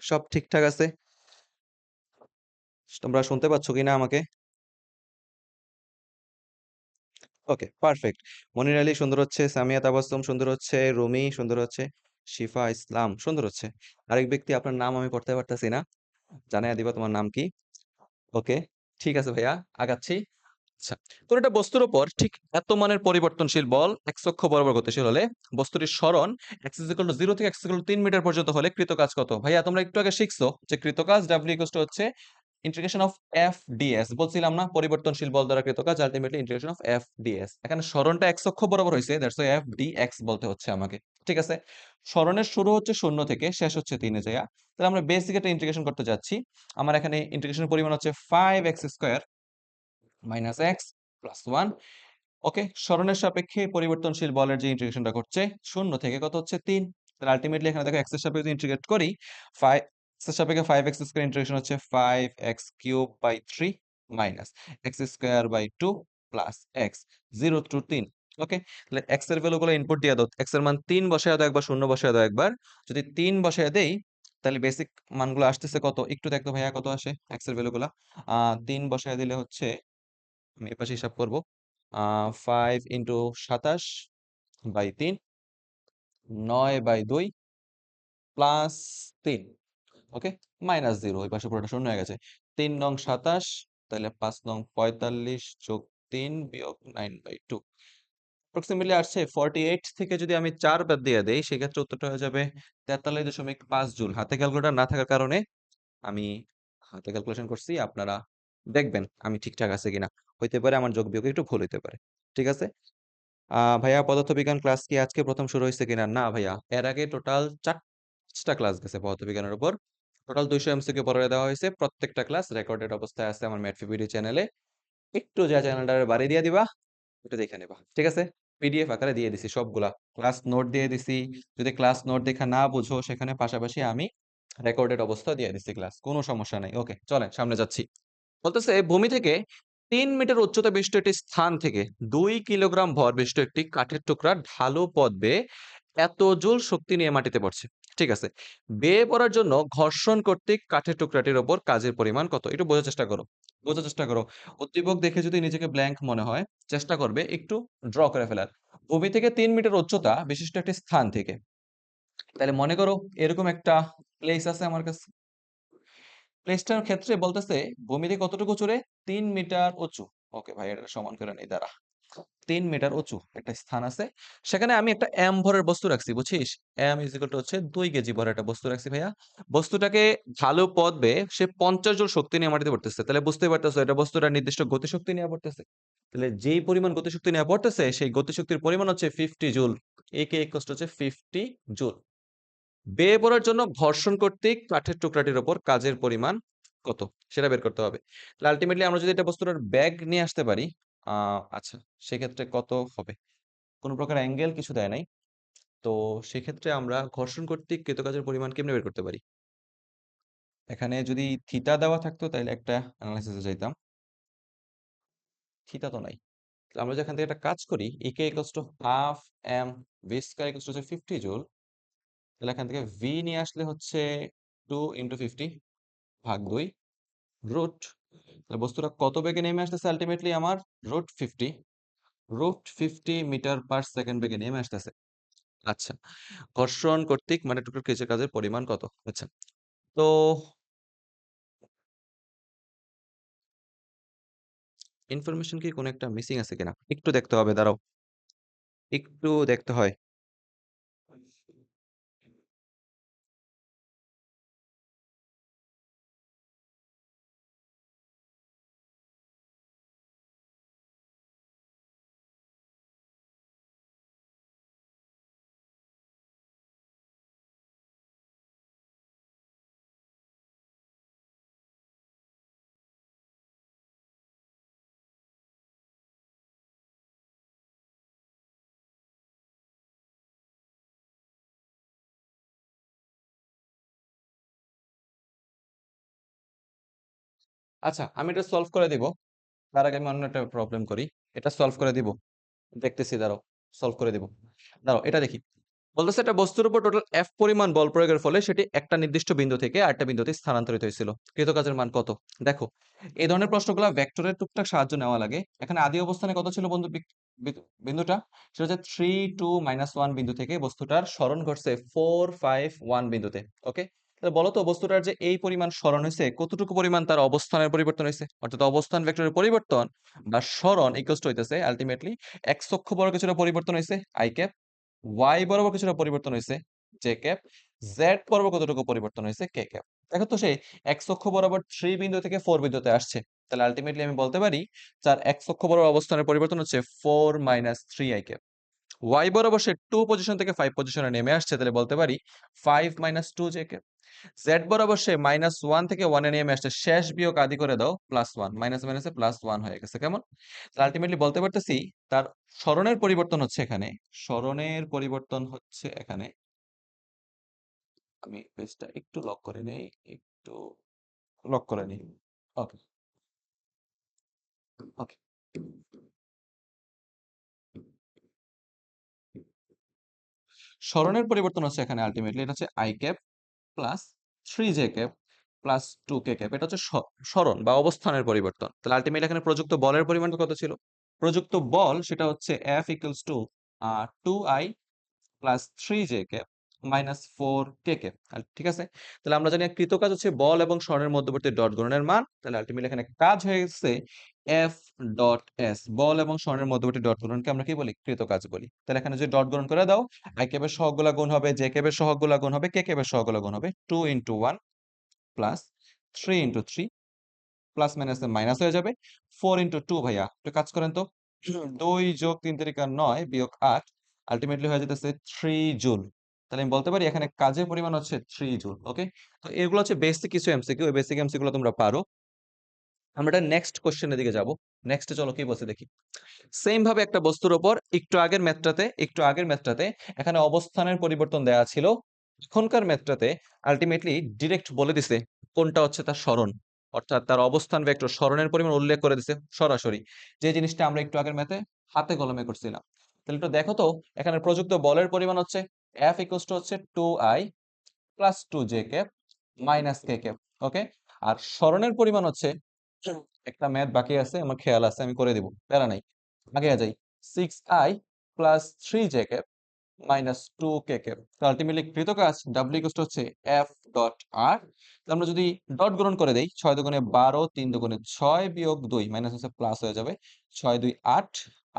সব ঠিকঠাক আছে। তোমরা শুনতে পাচ্ছ কিনা আমাকে? ওকে, পারফেক্ট। মনির আলী সুন্দর হচ্ছে, সামিয়া তাবাসসুম সুন্দর হচ্ছে, রুমি সুন্দর হচ্ছে, শিফা ইসলাম সুন্দর হচ্ছে। আরেক ব্যক্তি আপনার নাম আমি পড়তে পারতেছি না, জানাইয়া দিবা তোমার নাম কি। ওকে, ঠিক আছে ভাইয়া, আগাচ্ছি। আচ্ছা, কোন একটা বস্তুর উপর ঠিক এত মানের পরিবর্তনশীল বল এক্স অক্ষ বরাবর গতিশীল হলে বস্তুটির সরণ x = 0 থেকে x = 3 মিটার পর্যন্ত হলে কৃতকাজ কত? ভাইয়া তোমরা একটু আগে শিখছো যে কৃতকাজ W হচ্ছে ইন্টিগ্রেশন অফ এফ ডিএস। বলছিলাম না পরিবর্তনশীল বল দ্বারা কৃতকাজ ultimately integration of F d s. এখানে সরণটা x অক্ষ বরাবর হইছে, that's why F d x বলতে হচ্ছে আমাকে। ঠিক আছে, সরণের শুরু হচ্ছে 0 থেকে, শেষ হচ্ছে 3 এ যায়া। তাহলে আমরা বেসিক একটা ইন্টিগ্রেশন করতে যাচ্ছি। আমার এখানে ইন্টিগ্রেশনের পরিমাণ হচ্ছে 5x² মাইনাস এক্স প্লাস 1। ওকে, সরণের সাপেক্ষে পরিবর্তনশীল বলের যে ইন্টিগ্রেশনটা করছে 0 থেকে কত হচ্ছে 3। তাহলে আলটিমেটলি এখানে দেখো এক্স এর সাপেক্ষে যদি ইন্টিগ্রেট করি, 5 এক্স এর সাপেক্ষে 5x² ইন্টিগ্রেশন হচ্ছে 5x³/3 minus x²/2 plus x 0 to 3। Okay, তাহলে x এর ভ্যালুগুলো ইনপুট দিয়ে দাও। x এর মান 3 বসায় দাও একবার, 0 বসায় দাও একবার। যদি 3 বসায় দেই তাহলে বেসিক মানগুলো আসতেছে কত একটু দেখতো ভাইয়া, কত আসে x এর ভ্যালুগুলা। 3 বসায় দিলে হচ্ছে, আমি এপাশে হিসাব করব, 5 × 27/3, 9/2 প্লাস 3। ওকে, মাইনাস 0, ওই পাশে পুরোটা শূন্য হয়ে গেছে। 3 নং 27, তাহলে 5 নং 45 যোগ 3 বিয়োগ 9/2, অ্যাপ্রক্সিমেটলি আসছে 48 থেকে যদি আমি 4 বাদ দিয়ে দেই সেক্ষেত্রে উত্তরটা হয়ে যাবে 43.5 জুল। হাতে ক্যালকুলেটর না থাকার কারণে আমি হাতে ক্যালকুলেশন করছি, আপনারা দেখবেন আমি ঠিকঠাক আছে কিনা। হইতে পারে আমার যোগ বিয়োগে একটু ভুল হইতে পারে। ঠিক আছে, ভাইয়া পদার্থবিজ্ঞান ক্লাস কি আজকে প্রথম শুরু হয়েছে কিনা? না ভাইয়া, এর আগে টোটাল 4টা ক্লাস গেছে পদার্থবিজ্ঞানের উপর। টোটাল 200 এমসিকিউ পড়ায় দেওয়া হয়েছে, প্রত্যেকটা ক্লাস রেকর্ডেড অবস্থায় আছে আমার ম্যাথভিডিও চ্যানেলে। একটু যা চ্যানেলটা বাড়ি দিয়ে দিবা, একটু দেখে নেবা। ঠিক আছে, পিডিএফ আকারে দিয়ে দিছি সবগুলা, ক্লাস নোট দিয়ে দিছি। যদি ক্লাস নোট দেখা না বুঝো সেখানে পাশাপাশি আমি রেকর্ডেড অবস্থা দিয়ে দিছি ক্লাস, কোনো সমস্যা নাই। ওকে, চলেন সামনে যাচ্ছি। বলতেছে ভূমি থেকে 3 মিটার উচ্চতা বিশিষ্ট একটি স্থান থেকে 2 কিলোগ্রাম ভর বিশিষ্ট একটি কাঠের টুকরা ঢালু পথ বেয়ে এত জুল শক্তি নিয়ে মাটিতে পড়ছে। ঠিক আছে, বেয়ে পড়ার জন্য ঘর্ষণ কর্তৃক কাঠের টুকরাটির ওপর কাজের পরিমাণ কত? একটু বোঝার চেষ্টা করো, বোঝার চেষ্টা করো। উদ্দীপক দেখে যদি নিজেকে ব্ল্যাঙ্ক মনে হয়, চেষ্টা করবে একটু ড্র করে ফেলার। ভূমি থেকে 3 মিটার উচ্চতা বিশিষ্ট একটি স্থান থেকে, তাহলে মনে করো এরকম একটা প্লেস আছে আমার কাছে। প্লেসটার ক্ষেত্রে বলতেছে ভূমি থেকে কতটুকু উঁচু রে? 3 মিটার উঁচু। ওকে ভাই, এটা সমান করে নেই, দাঁড়া। 3 মিটার উঁচু একটা স্থান আছে, সেখানে আমি একটা এম ভরের বস্তু রাখছি, বুঝছিস? এম ইজ ইকুয়াল টু হচ্ছে 2 কেজি ভরের একটা বস্তু রাখছি ভাইয়া। বস্তুটাকে ঢালু পথ বেয়ে সে 50 জুল শক্তি নিয়ে মাটিতে পড়তেছে। তাহলে বুঝতেই পারতেছো এটা বস্তুটা নির্দিষ্ট গতিশক্তি নিয়ে পড়তেছে। তাহলে যেই পরিমাণ গতিশক্তি নিয়ে পড়তেছে সেই গতিশক্তির পরিমাণ হচ্ছে 50 জুল। একে ইকুয়াল টু হচ্ছে 50 জুল। বেয়ে পড়ার জন্য ঘর্ষণ কর্তৃক কাঠের টুকরাটির উপর কাজের পরিমাণ কত সেটা বের করতে হবে। তাহলে আলটিমেটলি আমরা যদি এটা বস্তুটার ব্যাগ নিয়ে আসতে পারি, আচ্ছা, সেক্ষেত্রে কত হবে? কোনো প্রকার অ্যাঙ্গেল কিছু দেয় নাই। তো সেক্ষেত্রে আমরা ঘর্ষণ কর্তৃক কৃত কাজের পরিমাণ কেমনে বের করতে পারি? এখানে যদি থিটা দেওয়া থাকতো তাহলে একটা অ্যানালাইসিসে যাইতাম। থিটা তো নাই। তাহলে আমরা যদি এখান থেকে একটা কাজ করি, E K equals to half m v square equals to হচ্ছে 50 জুল। তাহলে এখান থেকে ভি নিয়ে আসলে হচ্ছে 2 × 50 ভাগ 2 রুট, তাহলে বস্তুটা কত বেগে নেমে আসতেছে আলটিমেটলি আমার? √50, মিটার পার সেকেন্ড বেগে নেমে আসতেছে। আচ্ছা, ঘর্ষণ কর্তৃক মানে টুকরো কেচের কাজের পরিমাণ কত? আচ্ছা, তো ইনফরমেশন কি কোনো একটা মিসিং আছে কিনা একটু দেখতে হবে, দাঁড়াও, একটু দেখতে হয়। আচ্ছা, আমি এটা সলভ করে দিব। তার আগে আমি অন্য একটা প্রবলেম করি। এটা সলভ করে দিব। দেখতেছি, দাঁড়াও, সলভ করে দিব। দাঁড়াও, এটা দেখি। বলতেছে একটা বস্তুর উপর টোটাল F পরিমাণ বল প্রয়োগের ফলে সেটি একটা নির্দিষ্ট বিন্দু থেকে আরেকটা বিন্দুতে স্থানান্তরিত হয়েছিল। কৃত কাজের মান কত? দেখো, এই ধরনের প্রশ্নগুলো ভেক্টরের টুকটাক সাহায্য নেওয়া লাগে। এখানে আদি অবস্থানে কত ছিল বন্ধু বিন্দুটা? সেটা হচ্ছে 3 2 -1 বিন্দু থেকে বস্তুটার সরণ ঘটছে 4 5 1 বিন্দুতে। ওকে, তাহলে বলো তো বস্তুটার যে এই পরিমাণ সরণ হয়েছে, কতটুকু পরিমাণ তার অবস্থানের পরিবর্তন হয়েছে? অর্থাৎ অবস্থান ভেক্টরের পরিবর্তন বা সরণ ইকুয়ালস টু হইতেছে আলটিমেটলি এক্স অক্ষ বরাবর কিছুটা পরিবর্তন হয়েছে আই ক্যাপ, ওয়াই বরাবর কিছুটা পরিবর্তন হয়েছে জে ক্যাপ, জেড বরাবর কতটুকু পরিবর্তন হয়েছে কে ক্যাপ। দেখো তো, সেই এক্স অক্ষ বরাবর 3 বিন্দু থেকে 4 বিন্দুতে আসছে। তাহলে আলটিমেটলি আমি বলতে পারি তার এক্স অক্ষ বরাবর অবস্থানের পরিবর্তন হচ্ছে 4 - 3 আই ক্যাপ। ওয়াই বরাবর সে 2 পজিশন থেকে 5 পজিশনে নেমে আসছে, তাহলে বলতে পারি 5 - 2 জে ক্যাপ। জেড বরাবর সে -1 থেকে 1 এ নেমে আসছে, শেষ বিয়োগ আদি করে দাও +1, মাইনাস মাইনাসে +1 হয়ে গেছে। কেমন? আলটিমেটলি বলতে পারতেছি তার সরণের পরিবর্তন হচ্ছে এখানে, সরণের পরিবর্তন হচ্ছে এখানে, আমি পেজটা একটু লক করে নেই, একটু লক করে নিই। ওকে, ওকে। সরণের পরিবর্তন হচ্ছে এখানে আলটিমেটলি এটা হচ্ছে I cap plus 3 J cap plus 2 K cap. এটা হচ্ছে সরণ বা অবস্থানের পরিবর্তন। তাহলে আলটিমেটলি এখানে প্রযুক্ত বলের পরিমাণটা কত ছিল? প্রযুক্ত বল সেটা হচ্ছে F equals to 2I plus 3 J cap minus 4 K cap. ঠিক আছে, তাহলে আমরা জানি কৃত কাজ হচ্ছে বল এবং স্বর্ণের মধ্যবর্তী ডট গুণনের মান। তাহলে আলটিমেটলি এখানে কাজ হয়ে গেছে এফ ডট এস, বল এবং স্বর্ণের মধ্যবর্তী ডট গুণনকে আমরা কি বলি? কৃত কাজ বলি। তাহলে এখানে যদি ডট গুণন করে দাও, আই ক্যাপের সহগগুলা গুণ হবে, জে ক্যাপের সহগগুলা গুণ হবে, কে ক্যাপের সহগগুলা গুণ হবে। 2 × 1 প্লাস 3 × 3 প্লাস মাইনাসে মাইনাস হয়ে যাবে। 4 × 2 ভাইয়া একটু কাজ করেন তো। 2 যোগ 3 তিরিকা 9 বিয়োগ 8 আলটিমেটলি হয়ে যেতেছে 3 জুল। তাহলে আমি বলতে পারি এখানে কাজের পরিমাণ হচ্ছে 3 জুল। ওকে, তো এগুলো হচ্ছে বেসিক কিছু এমসিকিউ, এই বেসিক এমসিকিউ গুলো তোমরা পারো। আমরা এটা নেক্সট কোশ্চেনের দিকে যাব। নেক্সটে চলো কি বলছে দেখি। সেম ভাবে একটা বস্তুর উপর একটু আগের ম্যাথটাতে এখানে অবস্থানের পরিবর্তন দেয়া ছিল। এখনকার ম্যাথটাতে আলটিমেটলি ডিরেক্ট বলে দিছে কোনটা হচ্ছে তার সরণ, অর্থাৎ তার অবস্থান ভেক্টর সরণের পরিমাণ উল্লেখ করে দিছে সরাসরি, যে জিনিসটা আমরা একটু আগের ম্যাথে হাতে কলমে করছিলাম। তাহলে একটু দেখো তো, এখানে প্রযুক্ত বলের পরিমাণ হচ্ছে F ইকুয়ালস টু হচ্ছে 2I plus 2 j cap minus k cap. Okay, আর সরণের পরিমাণ হচ্ছে, একটা ম্যাথ বাকি আছে আমার খেয়াল আছে, আমি করে দিব, প্যারা নাই, আগে যাই। 6I plus 3 J cap minus 2 কে ক্যাপ। তো আলটিমেটলি কৃত কাজ ডাব্লিউ ইকুয়ালস টু হচ্ছে F ডট আর। আমরা যদি ডট গুণন করে দেই, 6 দুগুণে 12, 3 দুগুণে 6 বিয়োগ 2 মাইনাস হচ্ছে প্লাস হয়ে যাবে। 6 2 8,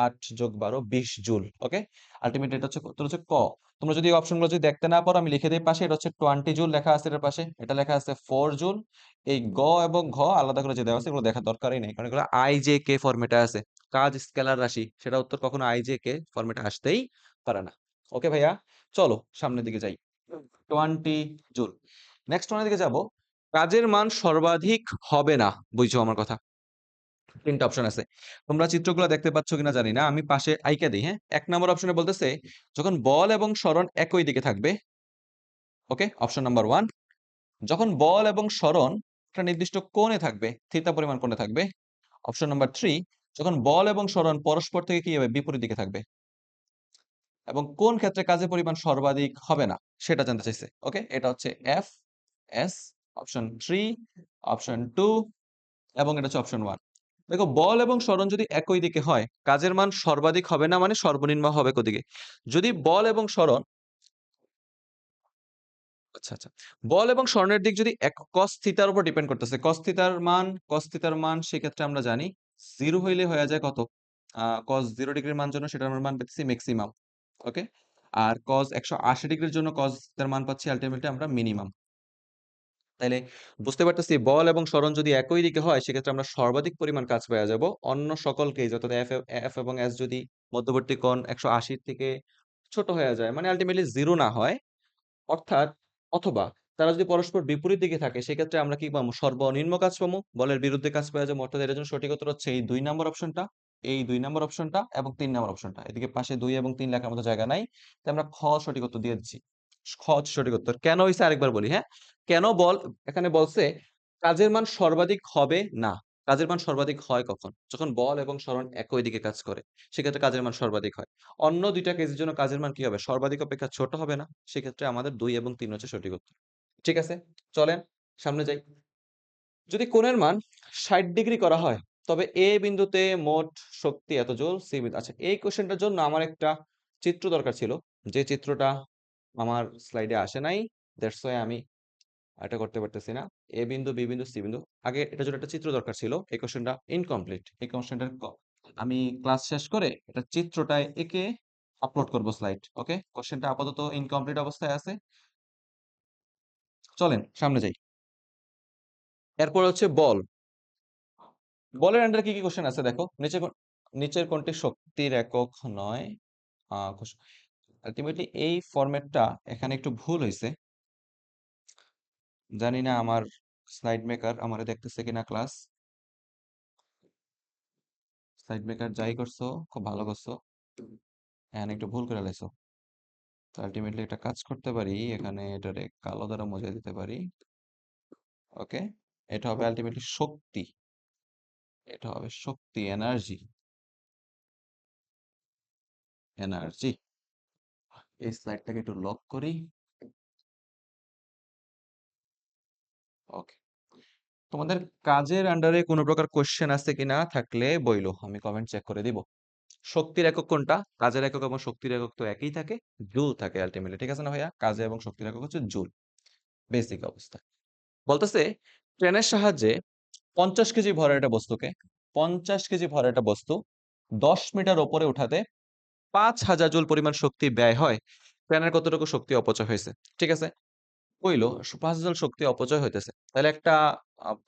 8 যোগ 12 20 জুল। ওকে, আলটিমেটলি এটা হচ্ছে উত্তর হচ্ছে ক। তোমরা যদি অপশনগুলো যদি দেখতে না পারো, আমি লিখে দিই পাশে, এটা হচ্ছে 20 জুল লেখা আছে এর পাশে, এটা লেখা আছে 4 জুল। এই গ এবং ঘ আলাদা করে যে দেওয়া আছে এগুলো দেখার দরকারই নেই, কারণ এগুলো আই জে কে ফরম্যাটে আছে। কাজ স্কেলার রাশি, সেটা উত্তর কখনো আই জে কে ফরম্যাটে আসতেই পারে না। ওকে ভাইয়া, চলো সামনের দিকে যাই। 20 জুল। নেক্সট ওয়ানের দিকে যাব। কাজের মান সর্বাধিক হবে না, বুঝছো আমার কথা? তিনটা অপশন আছে, তোমরা চিত্রগুলো দেখতে পাচ্ছ কিনা জানি না, আমি পাশে আইকা দিই। হ্যাঁ, 1 নম্বর অপশনে বলতেছে যখন বল এবং সরণ একই দিকে থাকবে। ওকে, অপশন নাম্বার 1, যখন বল এবং সরণ একটা নির্দিষ্ট কোণে থাকবে, থিটা পরিমাণ কোণে থাকবে। অপশন নাম্বার 3, যখন বল এবং সরণ পরস্পর থেকে কি হবে? বিপরীত দিকে থাকবে। এবং কোন ক্ষেত্রে কাজের পরিমাণ সর্বাধিক হবে না সেটা জানতে চাইছে। ওকে, এটা হচ্ছে এফ এস, অপশন 3, অপশন 2 এবং এটা হচ্ছে অপশন 1। দেখো, বল এবং সরণ যদি একই দিকে হয়, কাজের মান সর্বাধিক হবে না, মানে সর্বনিম্ন হবে কোদিকে? যদি বল এবং সরণ, আচ্ছা আচ্ছা, বল এবং স্বর্ণের দিক যদি এক cos থিটার উপর ডিপেন্ড করতেছে, cos থিটার মান সেক্ষেত্রে আমরা জানি 0 হইলে হয়ে যায় কত? cos 0 ডিগ্রির মান জন্য সেটার আমরা মান পেতেছি ম্যাক্সিমাম। ওকে, আর cos 180 ডিগ্রির জন্য cos এর মান পাচ্ছি আলটিমেটলি আমরা মিনিমাম। তাইলে বুঝতে পারতেছি বল এবং সরণ যদি একই দিকে হয় সেক্ষেত্রে আমরা সর্বাধিক পরিমাণ কাজ পেয়ে যাব। অন্য সকল কেস অর্থাৎ এফ এবং এস যদি মধ্যবর্তী কোণ 180 থেকে ছোট হয়ে যায়, মানে আলটিমেটলি 0 না হয়, অর্থাৎ অথবা তারা যদি পরস্পর বিপরীত দিকে থাকে, সেক্ষেত্রে আমরা কি পাবো? সর্বনিম্ন কাজ পাবো, বলের বিরুদ্ধে কাজ পাওয়া যাবে। অর্থাৎ এর জন্য সঠিক উত্তর হচ্ছে এই 2 নম্বর অপশনটা, এই 2 নম্বর অপশনটা এবং 3 নম্বর অপশনটা। এদিকে পাশে 2 এবং 3 লেখার মতো জায়গা নাই, তাই আমরা খ সঠিক উত্তর দিয়ে দিচ্ছি। খ হচ্ছে সঠিক উত্তর। কেন হইছে আরেকবার বলি, হ্যাঁ, কেন বল, এখানে বলছে কাজের মান সর্বাধিক হবে না। কাজের মান সর্বাধিক হয় কখন? যখন বল এবং সরণ একই দিকে কাজ করে। সেক্ষেত্রে কাজের মান সর্বাধিক হয়। অন্য ২ টা কেসের জন্য কাজের মান কি হবে? সর্বাধিক অপেক্ষা ছোট হবে না? সেক্ষেত্রে আমাদের ২ এবং ৩ হচ্ছে সঠিক উত্তর। ঠিক আছে? চলেন সামনে যাই। যদি কোণের মান ৬০ ডিগ্রি করা হয়, তবে A বিন্দুতে মোট শক্তি এত জুল, C বিন্দু আচ্ছা এই কোয়েশ্চেনটার জন্য আমার একটা চিত্র দরকার ছিল। যে চিত্রটা আমার স্লাইডে আসে নাই। দ্যাটস ওয়াই আমি এটা করতে পারতেছি না। A বিন্দু, B বিন্দু, C বিন্দু। আগে এটার জন্য একটা চিত্র দরকার ছিল। এই কোয়েশ্চেনটা ইনকমপ্লিট। এই কোয়েশ্চেনটার আমি ক্লাস শেষ করে এটা চিত্রটায় এঁকে আপলোড করব স্লাইড। ওকে? কোয়েশ্চেনটা আপাতত ইনকমপ্লিট অবস্থায় আছে। চলেন সামনে যাই। এরপর হচ্ছে বল। বলের আন্ডারে কি কোশ্চেন আছে দেখো। নিচের কোনটি শক্তির একক নয়? আলটিমেটলি এই ফরম্যাটটা এখানে একটু ভুল হয়েছে। জানি না আমার স্লাইড মেকার আমারে দেখতেছে কিনা ক্লাস। স্লাইড মেকার যাই করছো খুব ভালো করছো। এখানে একটু ভুল করে লাইছো। তো আলটিমেটলি একটা কাজ করতে পারি, এখানে এটারে কালো দ্বারা মুছে দিতে পারি। ওকে, এটা হবে আলটিমেটলি শক্তি। এটা হবে শক্তি, এনার্জি। এনার্জি। এই স্লাইডটাকে একটু লক করি। ওকে, তোমাদের কাজের আন্ডারে কোনো প্রকার কোশ্চেন আছে কিনা, থাকলে বইলো, আমি কমেন্ট চেক করে দিব। শক্তির একক কোনটা? কাজের একক এবং শক্তির একক তো একই থাকে, জুল থাকে আলটিমেটলি। ঠিক আছে না ভাইয়া? কাজে এবং শক্তির একক হচ্ছে জুল। বেসিক অবস্থা। বলতেছে ট্রেনের সাহায্যে ৫০ কেজি ভরের একটা বস্তুকে ৫০ কেজি ভরের একটা বস্তু ১০ মিটার উপরে উঠাতে ৫,০০০ জুল পরিমাণ শক্তি ব্যয় হয়। ট্রেনের কতটুকু শক্তি অপচয় হয়েছে? ঠিক আছে, কইলো ৫,০০০ শক্তি অপচয় হইতেছে। তাহলে একটা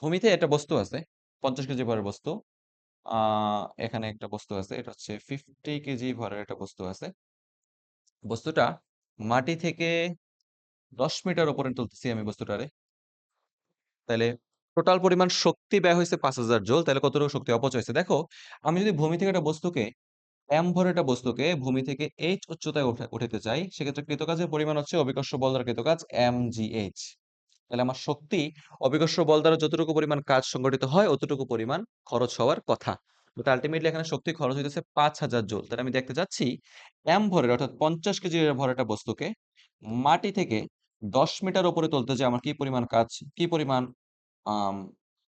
ভূমিতে একটা বস্তু আছে, ৫০ কেজি ভরের বস্তু। আ এখানে একটা বস্তু আছে। এটা হচ্ছে ৫০ কেজি ভরের একটা বস্তু আছে। বস্তুটা মাটি থেকে ১০ মিটার উপরে তুলতেছি আমি বস্তুটারে। তাইলে টোটাল পরিমাণ শক্তি ব্যয় হইছে ৫,০০০ জুল। তাহলে কতটুকু শক্তি অপচয় হইছে? দেখো, আমি যদি ভূমি থেকে একটা বস্তুকে m ভরের একটা বস্তুকে ভূমি থেকে h উচ্চতায় উঠাতে চাই, সেক্ষেত্রে কৃতকাজের পরিমাণ হচ্ছে অভিকর্ষ বল দ্বারা কৃতকাজ mgh। তাহলে আমার শক্তি অভিকর্ষ বল দ্বারা যতটুকু পরিমাণ কাজ সংগঠিত হয় অতটুকু পরিমাণ খরচ হওয়ার কথা। বাট আলটিমেটলি এখানে শক্তি খরচ হইতেছে ৫,০০০ জুল। তাহলে আমি দেখতে চাচ্ছি m ভরের অর্থাৎ ৫০ কেজি ভরের একটা বস্তুকে মাটি থেকে ১০ মিটার উপরে তুলতে যে আমার কি পরিমাণ কাজ, কি পরিমাণ আম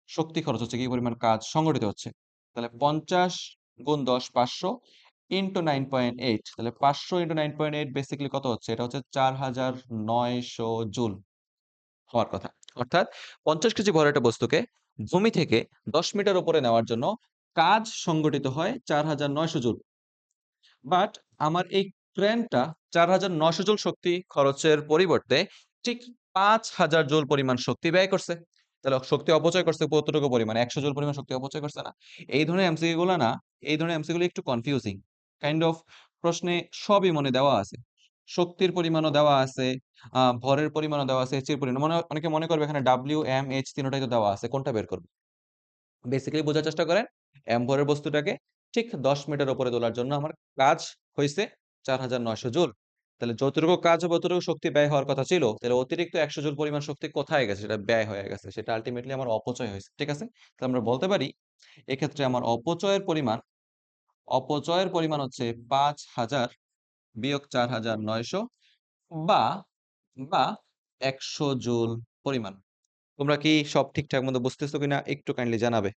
শক্তি খরচ হচ্ছে, কি পরিমাণ কাজ সংগঠিত হচ্ছে। তাহলে ৫০ গুণ ১০ ৫০০ ইনটু 9.8, তাহলে ৫০০ ইনটু 9.8 বেসিক্যালি কত হচ্ছে? এটা হচ্ছে ৪৯০০ জুল হওয়ার কথা। অর্থাৎ ৫০ কেজি ভরের একটা বস্তুকে ভূমি থেকে ১০ মিটার উপরে নেওয়ার জন্য কাজ সংগঠিত হয় ৪৯০০ জুল। বাট আমার এই ট্রেনটা ৪৯০০ জুল শক্তি খরচের পরিবর্তে ঠিক ৫,০০০ জুল পরিমাণ শক্তি ব্যয় করছে। তাহলে শক্তি অপচয় করছে কতটুকু পরিমাণ? ১০০ জুল পরিমাণ শক্তি অপচয় করছে না? এই ধরনের এমসিকিউ গুলা না, এই ধরনের এমসিকিউ গুলো একটু কনফিউজিং। কাইন্ড অফ প্রশ্নে সবই মনে দেওয়া আছে। শক্তির পরিমাণও দেওয়া আছে, ভরের পরিমাণও দেওয়া আছে, এর পরিমাণ অনেকে মনে করবে এখানে W, M, H তিনটাই তো দেওয়া আছে। কোনটা বের করব? বেসিক্যালি বোঝার চেষ্টা করেন। m ভরের বস্তুটাকে ঠিক ১০ মিটার উপরে তোলার জন্য আমার কাজ হইছে ৪৯০০ জুল। তাহলে যতটুকু কাজ হবে অতটুকু শক্তি ব্যয় হওয়ার কথা ছিল। তাহলে অতিরিক্ত ১০০ জুল পরিমাণ শক্তি কোথায় গেছে? সেটা ব্যয় হয়ে গেছে। সেটা আল্টিমেটলি আমার অপচয় হইছে। ঠিক আছে? তাহলে আমরা বলতে পারি এক্ষেত্রে আমার অপচয়ের পরিমাণ হচ্ছে ৫,০০০ বিয়োগ ৪৯০০ বা বা ১০০ জুল পরিমাণ। তোমরা কি সব ঠিকঠাক মতো বুঝতেছো কিনা একটু কাইন্ডলি জানাবে।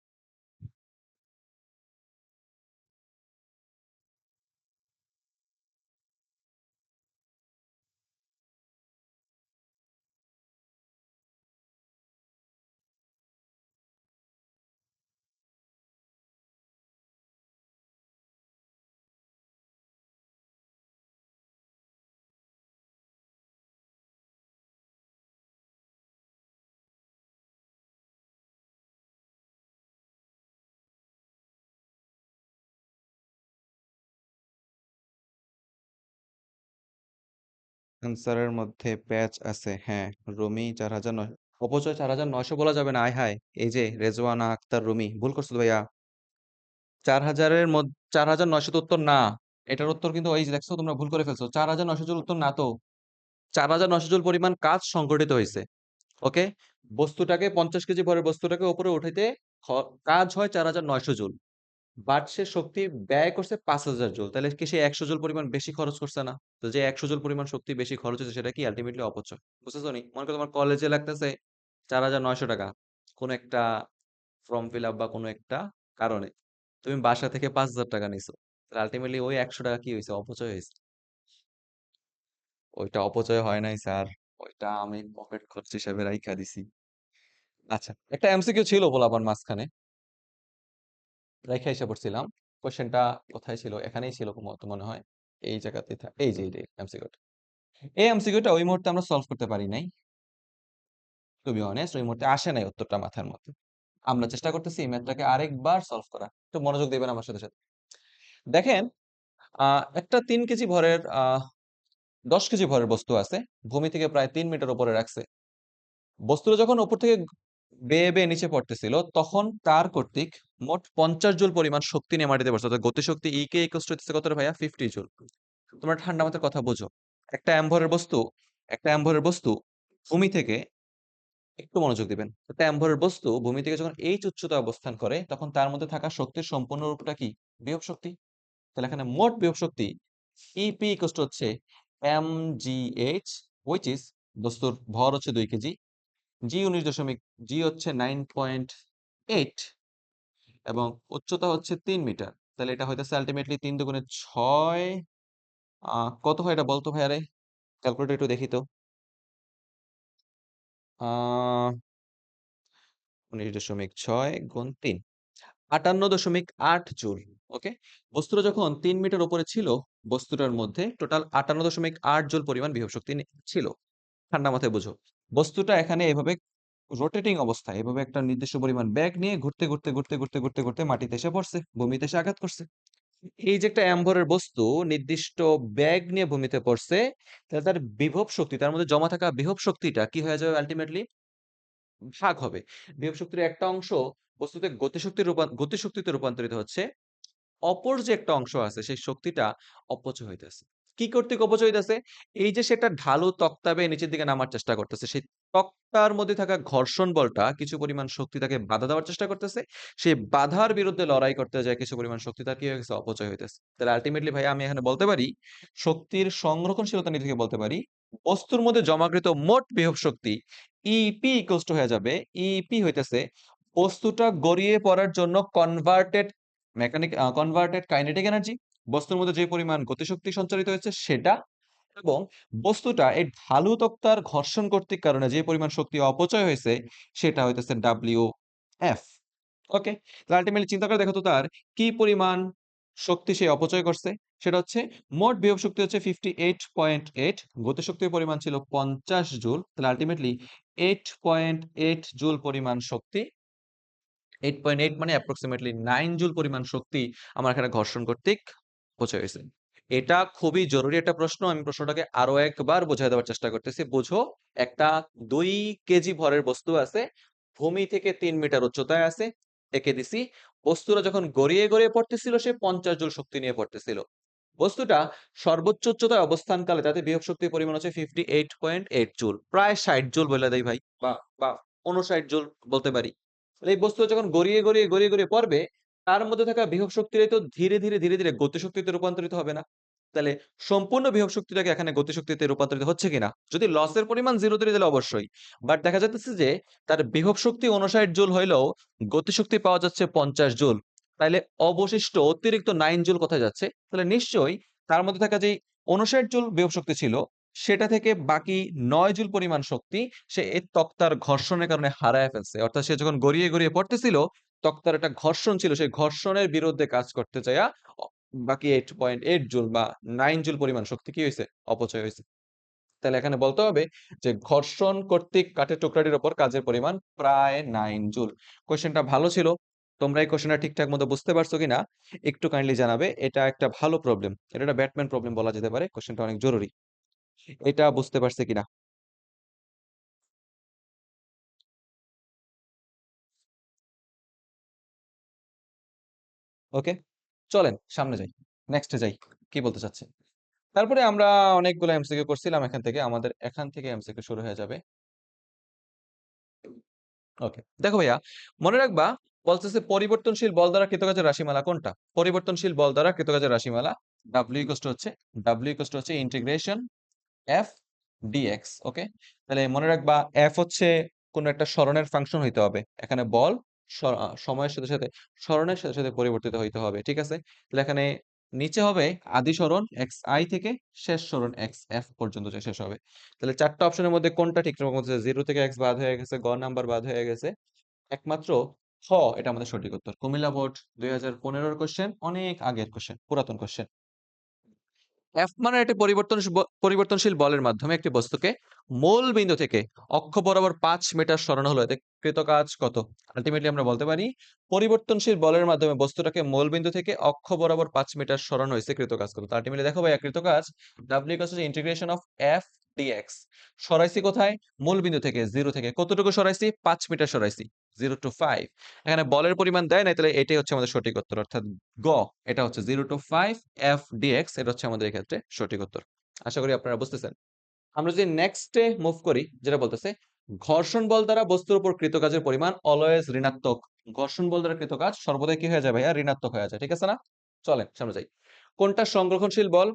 অ্যান্সারের মধ্যে প্যাচ আছে, হ্যাঁ। রুমি ৪,৯০০, অপচয় ৪,৯০০ বলা যাবে না, আয় হায়। এই যে রেজওয়ানা আক্তার রুমি ভুল করছো তো ভাইয়া। ৪,০০০-এর মধ্যে ৪,৯০০ তো উত্তর না। এটার উত্তর কিন্তু ওই যে দেখছো তোমরা ভুল করে ফেলছো। ৪,৯০০ জুল উত্তর না তো। ৪,৯০০ জুল পরিমাণ কাজ সংঘটিত হয়েছে। ওকে, বস্তুটাকে 50 কেজি ভরের বস্তুটাকে উপরে উঠাইতে কাজ হয় 4900 জুল, বাট সে শক্তি ব্যয় করছে 5000 জুল। তাহলে কি সে 100 জুল পরিমাণ বেশি খরচ করছে না? তো যে 100 জুল পরিমাণ শক্তি বেশি খরচ হচ্ছে সেটা কি আলটিমেটলি অপচয়। বুঝতেছো নি? মনে করো তোমার কলেজে লাগতেছে 4900 টাকা কোন একটা ফর্ম ফিল আপ বা কোনো একটা কারণে, তুমি বাসা থেকে 5000 টাকা নিছো, তাহলে আলটিমেটলি ওই 100 টাকা কি হয়েছে? অপচয় হয়েছে। ওইটা অপচয় হয় নাই স্যার, ওইটা আমি পকেট খরচ হিসেবে রাইখা দিছি। আচ্ছা, একটা এমসিকিউ ছিল পোলাপান মাঝখানে, রাইখা এসে পড়ছিলাম। কোশ্চেনটা কোথায় ছিল? এখানেই ছিল মনে হয়, এই জায়গাতে এই যে এমসিকিউটা, এই এমসিকিউটা ওই মুহূর্তে আমরা সলভ করতে পারি নাই। টু বি অনেস্ট, ওই মুহূর্তে আসে নাই উত্তরটা মাথার মধ্যে। আমরা চেষ্টা করতেছি এই ম্যাথটাকে আরেকবার সলভ করা। একটু মনোযোগ দিবেন আমার সাথে সাথে। দেখেন, একটা 3 কেজি ভরের 10 কেজি ভরের বস্তু আছে, ভূমি থেকে প্রায় 3 মিটার উপরে রাখছে। বস্তুটা যখন উপর থেকে বেয়ে বেয়ে নিচে পড়তেছিল, তখন তার কর্তৃক মোট 50 জুল পরিমাণ শক্তি নিয়ে মাটিতে পড়ছে। অর্থাৎ গতিশক্তি ই কে ইকুয়াল টু হচ্ছে কত রে ভাইয়া? 50 জুল। তোমরা ঠান্ডা মাথার কথা বোঝো। একটা অ্যাম্বরের বস্তু, একটা অ্যাম্বরের বস্তু ভূমি থেকে, একটু মনোযোগ দিবেন, একটা অ্যাম্বরের বস্তু ভূমি থেকে যখন এইচ উচ্চতায় অবস্থান করে, তখন তার মধ্যে থাকা শক্তির সম্পূর্ণ রূপটা কি? বিভব শক্তি। তাহলে এখানে মোট বিভব শক্তি ইপি ইকুয়াল টু হচ্ছে M G H, which is, বস্তুর ভর হচ্ছে 2 কেজি, জি 19 দশমিক, জি হচ্ছে 9.8, এবং উচ্চতা হচ্ছে 3 মিটার। তাহলে এটা হইতেছে আলটিমেটলি 3 × 2 = 6। কত হয় এটা বলতো ভাইয়া রে? ক্যালকুলেটর একটু দেখি তো। 19.6 × 3, 58.8 জুল। ওকে, বস্তুটা যখন 3 মিটার উপরে ছিল, বস্তুটার মধ্যে টোটাল 58.8 জুল পরিমাণ বিভব শক্তি ছিল। ঠান্ডা মাথায় বুঝো, বস্তুটা এখানে এভাবে রোটেটিং অবস্থায়, এভাবে একটা নির্দিষ্ট পরিমাণ ব্যাগ নিয়ে ঘুরতে ঘুরতে ঘুরতে ঘুরতে ঘুরতে ঘুরতে মাটিতে এসে পড়ছে, ভূমিতে এসে আঘাত করছে। এই যে একটা অ্যাম্বরের বস্তু নির্দিষ্ট ব্যাগ নিয়ে ভূমিতে পড়ছে, তাহলে তার বিভব শক্তি, তার মধ্যে জমা থাকা বিভব শক্তিটা কি হয়ে যাবে? আলটিমেটলি ভাগ হবে। বিভব শক্তির একটা অংশ বস্তুতে গতিশক্তিতে রূপান্তরিত হচ্ছে, অপর যে একটা অংশ আছে সেই শক্তিটা অপচয় হইতেছে। কি কর্তৃক অপচয় হইতেছে? এই যে সেটা ঢালু তক্তা বেয়ে নিচের দিকে নামার চেষ্টা করতেছে, সেই তক্তার মধ্যে থাকা ঘর্ষণ বলটা কিছু পরিমাণ শক্তি তাকে বাধা দেওয়ার চেষ্টা করতেছে। সেই বাধার বিরুদ্ধে লড়াই করতে যায় কিছু পরিমাণ শক্তি তার কি হয়ে গেছে? অপচয় হইতেছে। তাহলে আলটিমেটলি ভাই আমি এখানে বলতে পারি, শক্তির সংরক্ষণশীলতা নীতি থেকে বলতে পারি, বস্তুর মধ্যে জমাকৃত মোট বিভব শক্তি ইপি ইকুয়ালস টু হয়ে যাবে, ইপি হইতেছে বস্তুটা গড়িয়ে পড়ার জন্য কনভার্টেড কাইনেটিক এনার্জি, বস্তুর মধ্যে যে পরিমাণ গতিশক্তি সঞ্চারিত হয়েছে সেটা, এবং বস্তুটা এই ঢালু তক্তার ঘর্ষণ কর্তৃক কারণে যে পরিমাণ শক্তি অপচয় হয়েছে সেটা হইতেছে ডাব্লিউ এফ। ওকে, আলটিমেটলি চিন্তা করে দেখো তো তার কি পরিমাণ শক্তি সে অপচয় করছে। সেটা হচ্ছে মোট বিভব শক্তি হচ্ছে 58.8, গতিশক্তির পরিমাণ ছিল 50 জুল। তাহলে আলটিমেটলি 8.8 জুল পরিমাণ শক্তি, 8.8 মানে অ্যাপ্রক্সিমেটলি 9 জুল পরিমাণ শক্তি আমার এখানে ঘর্ষণ কর্তৃক অপচয় হয়েছে। এটা খুবই জরুরি একটা প্রশ্ন, আমি প্রশ্নটাকে আরো একবার বোঝায় দেওয়ার চেষ্টা করতেছি। বুঝো, একটা 2 কেজি ভরের বস্তু আছে, ভূমি থেকে 3 মিটার উচ্চতায় আছে, এঁকে দিছি। বস্তুটা যখন গড়িয়ে গড়িয়ে পড়তেছিল সে 50 জুল শক্তি নিয়ে পড়তেছিল। বস্তুটা সর্বোচ্চ উচ্চতায় অবস্থানকালে তাতে বিভব শক্তির পরিমাণ হচ্ছে 58.8 জুল, প্রায় 60 জুল বলে দেয় ভাই, বা বা 59 জুল বলতে পারি। তাহলে এই বস্তু যখন গড়িয়ে গড়িয়ে গড়িয়ে গড়িয়ে পড়বে, তার মধ্যে থাকা বিভব শক্তিটাই তো ধীরে ধীরে ধীরে ধীরে গতিশক্তিতে রূপান্তরিত হবে না? তাহলে সম্পূর্ণ বিভব শক্তিটাকে এখানে গতিশক্তিতে রূপান্তরিত হচ্ছে কিনা? যদি লসের পরিমাণ 0 ধরে দিলে অবশ্যই, বাট দেখা যাচ্ছে যে তার বিভব শক্তি 59 জুল হইলেও গতিশক্তি পাওয়া যাচ্ছে 50 জুল। তাইলে অবশিষ্ট অতিরিক্ত 9 জুল কোথায় যাচ্ছে? তাহলে নিশ্চয়ই তার মধ্যে থাকা যেই 59 জুল বিভব শক্তি ছিল, সেটা থেকে বাকি 9 জুল পরিমাণ শক্তি সে এই তক্তার ঘর্ষণের কারণে হারায় ফেলছে। অর্থাৎ সে যখন গড়িয়ে গড়িয়ে পড়তেছিল, তক্তার একটা ঘর্ষণ ছিল, সেই ঘর্ষণের বিরুদ্ধে কাজ করতে চাইয়া বাকি 8.8 জুল বা 9 জুল পরিমাণ শক্তি কি হয়েছে? অপচয় হয়েছে। তাহলে এখানে বলতে হবে যে ঘর্ষণ কর্তৃক কাঠের টুকরাটির উপর কাজের পরিমাণ প্রায় 9 জুল। কোশ্চেনটা ভালো ছিল। তোমরা এই কোশ্চেনটা ঠিকঠাক মতো বুঝতে পারছো কিনা একটু কাইন্ডলি জানাবে। এটা একটা ভালো প্রবলেম, এটা একটা ব্যাটম্যান প্রবলেম বলা যেতে পারে। কোশ্চেনটা অনেক জরুরি। এটা বুঝতে পারছে কিনা? ওকে, চলেন সামনে যাই, নেক্সটে যাই, কি বলতে চাচ্ছে। তারপরে আমরা অনেকগুলো এমসিকিউ করছিলাম, এখান থেকে এমসিকিউ শুরু হয়ে যাবে। ওকে, দেখো ভাইয়া, মনে রাখবা, বলতেছে পরিবর্তনশীল বল দ্বারা কৃতকাজের রাশিমালা কোনটা? পরিবর্তনশীল বল দ্বারা কৃতকাজের রাশিমালা W ইন্টিগ্রেশন এফ ডিএক্স। ওকে, তাহলে মনে রাখবা এফ হচ্ছে কোন একটা সরণের ফাংশন হইতে হবে। এখানে বল সময়ের সাথে সাথে সরণের সাথে সাথে পরিবর্তিত হইতে হবে, ঠিক আছে? তাহলে এখানে নিচে হবে আদি সরণ এক্স আই থেকে শেষ সরণ এক্স এফ পর্যন্ত যে শেষ হবে। তাহলে চারটা অপশনের মধ্যে কোনটা ঠিক রকম? জিরো থেকে এক্স বাদ হয়ে গেছে, গ নাম্বার বাদ হয়ে গেছে, একমাত্র হ এটা আমাদের সঠিক উত্তর। কুমিল্লা বোর্ড 2015-র কোশ্চেন, অনেক আগের কোশ্চেন, পুরাতন কোশ্চেন। এফ মানে একটি পরিবর্তনশীল বলের মাধ্যমে একটি বস্তুকে মূল বিন্দু থেকে অক্ষ বরাবর 5 মিটার সরানো হলো, এতে কৃত কাজ কত? আলটিমেটলি আমরা বলতে পারি পরিবর্তনশীল বলের মাধ্যমে বস্তুটাকে মূল বিন্দু থেকে অক্ষ বরাবর 5 মিটার সরানো হয়েছে, কৃত কাজ কত? আলটিমেটলি দেখো ভাইয়া, কৃত কাজ W integration of F d x. সরাইছি কোথায়? মূল বিন্দু থেকে, জিরো থেকে কতটুকু সরাইছি? 5 মিটার সরাইছি, 0 to 5। এখানে বলের পরিমাণ দেয় নাই, তাহলে এটাই হচ্ছে আমাদের সঠিক উত্তর, অর্থাৎ গ, এটা হচ্ছে 0 to 5 এফ ডিএক্স, এটা হচ্ছে আমাদের এক্ষেত্রে সঠিক উত্তর। আশা করি আপনারা বুঝতেছেন। আমরা যদি নেক্সটে মুভ করি, যেটা বলতেছে ঘর্ষণ বল দ্বারা বস্তুর উপর কৃত কাজের পরিমাণ অলওয়েজ ঋণাত্মক। ঘর্ষণ বল দ্বারা কৃত কাজ সর্বদাই কি হয়ে যায় ভাইয়া? ঋণাত্মক হয়ে যায়, ঠিক আছে না? চলেন সামনে যাই। কোনটা সংরক্ষণশীল বল?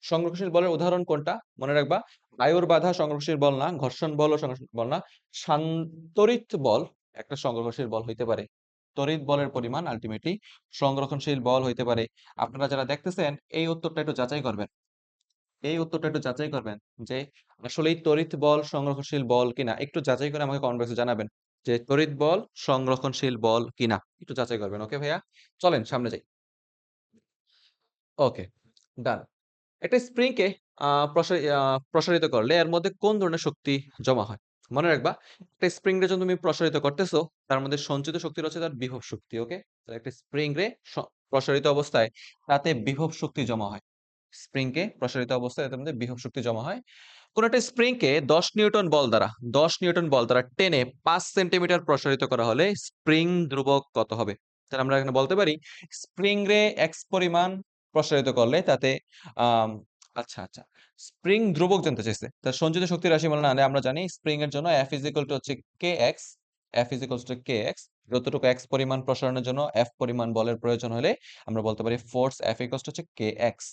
সংরক্ষণশীল বলের উদাহরণ কোনটা? মনে রাখবা, বায়ুর বাধা সংরক্ষণশীল বল না, ঘর্ষণ বল ও সংরক্ষণশীল বল না। তড়িৎ বল একটা সংরক্ষণশীল বল হইতে পারে। তড়িৎ বলের পরিমাণ আলটিমেটলি সংরক্ষণশীল বল হইতে পারে। আপনারা যারা দেখতেছেন, এই উত্তরটা একটু যাচাই করবেন, যে আসলেই তড়িৎ বল সংরক্ষণশীল বল কিনা। একটু যাচাই করে আমাকে কমেন্ট বক্সে জানাবেন যে তড়িৎ বল সংরক্ষণশীল বল কিনা, একটু যাচাই করবেন। ওকে ভাইয়া, চলেন সামনে যাই। ওকে, ডান। একটা স্প্রিংকে প্রসারিত করলে এর মধ্যে কোন ধরনের শক্তি জমা হয়? মনে রাখবা, একটা স্প্রিং রে যখন তুমি প্রসারিত করতেছো, তার মধ্যে সঞ্চিত শক্তি রয়েছে তার বিভব শক্তি। ওকে, তাহলে একটা স্প্রিং রে প্রসারিত অবস্থায় তাতে বিভব শক্তি জমা হয়। স্প্রিং কে প্রসারিত অবস্থায় তার মধ্যে বিভব শক্তি জমা হয়। কোন একটা স্প্রিং কে 10 নিউটন বল দ্বারা টেনে 5 সেন্টিমিটার প্রসারিত করা হলে স্প্রিং ধ্রুবক কত হবে? তাহলে আমরা এখানে বলতে পারি স্প্রিং রে এক্স পরিমাণ প্রসারিত করলে তাতে আম, আচ্ছা আচ্ছা, স্প্রিং ধ্রুবক জানতে চাইছে। তার সঞ্চিত শক্তির রাশিমালা না হলে আমরা জানি স্প্রিং এর জন্য এফ ইজ ইকুয়াল টু হচ্ছে k x. F is equal to k x. যতটুকু এক্স পরিমাণ প্রসারণের জন্য এফ পরিমাণ বলের প্রয়োজন হলে আমরা বলতে পারি ফোর্স এফ ইকুয়াল টু হচ্ছে কে এক্স।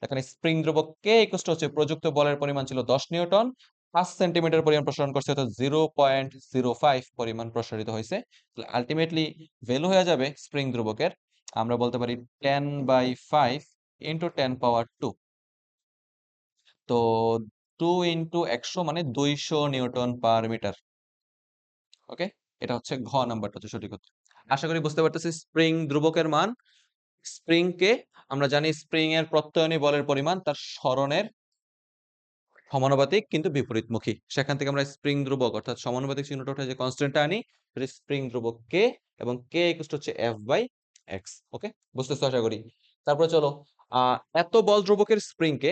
এখানে স্প্রিং ধ্রুবক কে ইকুয়াল টু হচ্ছে প্রযুক্ত বলের পরিমাণ ছিল 10 নিউটন, 5 সেন্টিমিটার পরিমাণ প্রসারণ করছে, অর্থাৎ 0.05 পরিমাণ প্রসারিত হয়েছে। আলটিমেটলি ভ্যালু হয়ে যাবে স্প্রিং ধ্রুবকের, আমরা বলতে পারি 10/5 ইন্টু 10 পাওয়ার 2। তো 2 ইন্টু 100 মানে 200 নিউটন/মিটার। ওকে, এটা হচ্ছে ঘ নাম্বারটা হচ্ছে সঠিক উত্তর। আশা করি বুঝতে পারতেছি স্প্রিং ধ্রুবকের মান। স্প্রিং কে আমরা জানি স্প্রিং এর প্রত্যয়নী বলের পরিমাণ তার সরণের সমানুপাতিক কিন্তু বিপরীতমুখী। সেখান থেকে আমরা স্প্রিং ধ্রুবক অর্থাৎ সমানুপাতিক চিহ্নটা উঠে যে কনস্ট্যান্টটা আনি, স্প্রিং ধ্রুবক কে, এবং কে ইকুয়াল হচ্ছে এফ বাই এক্স। ওকে, বুঝতেছো আশা করি। তারপরে চলো, এত বল ধ্রুবকের স্প্রিং কে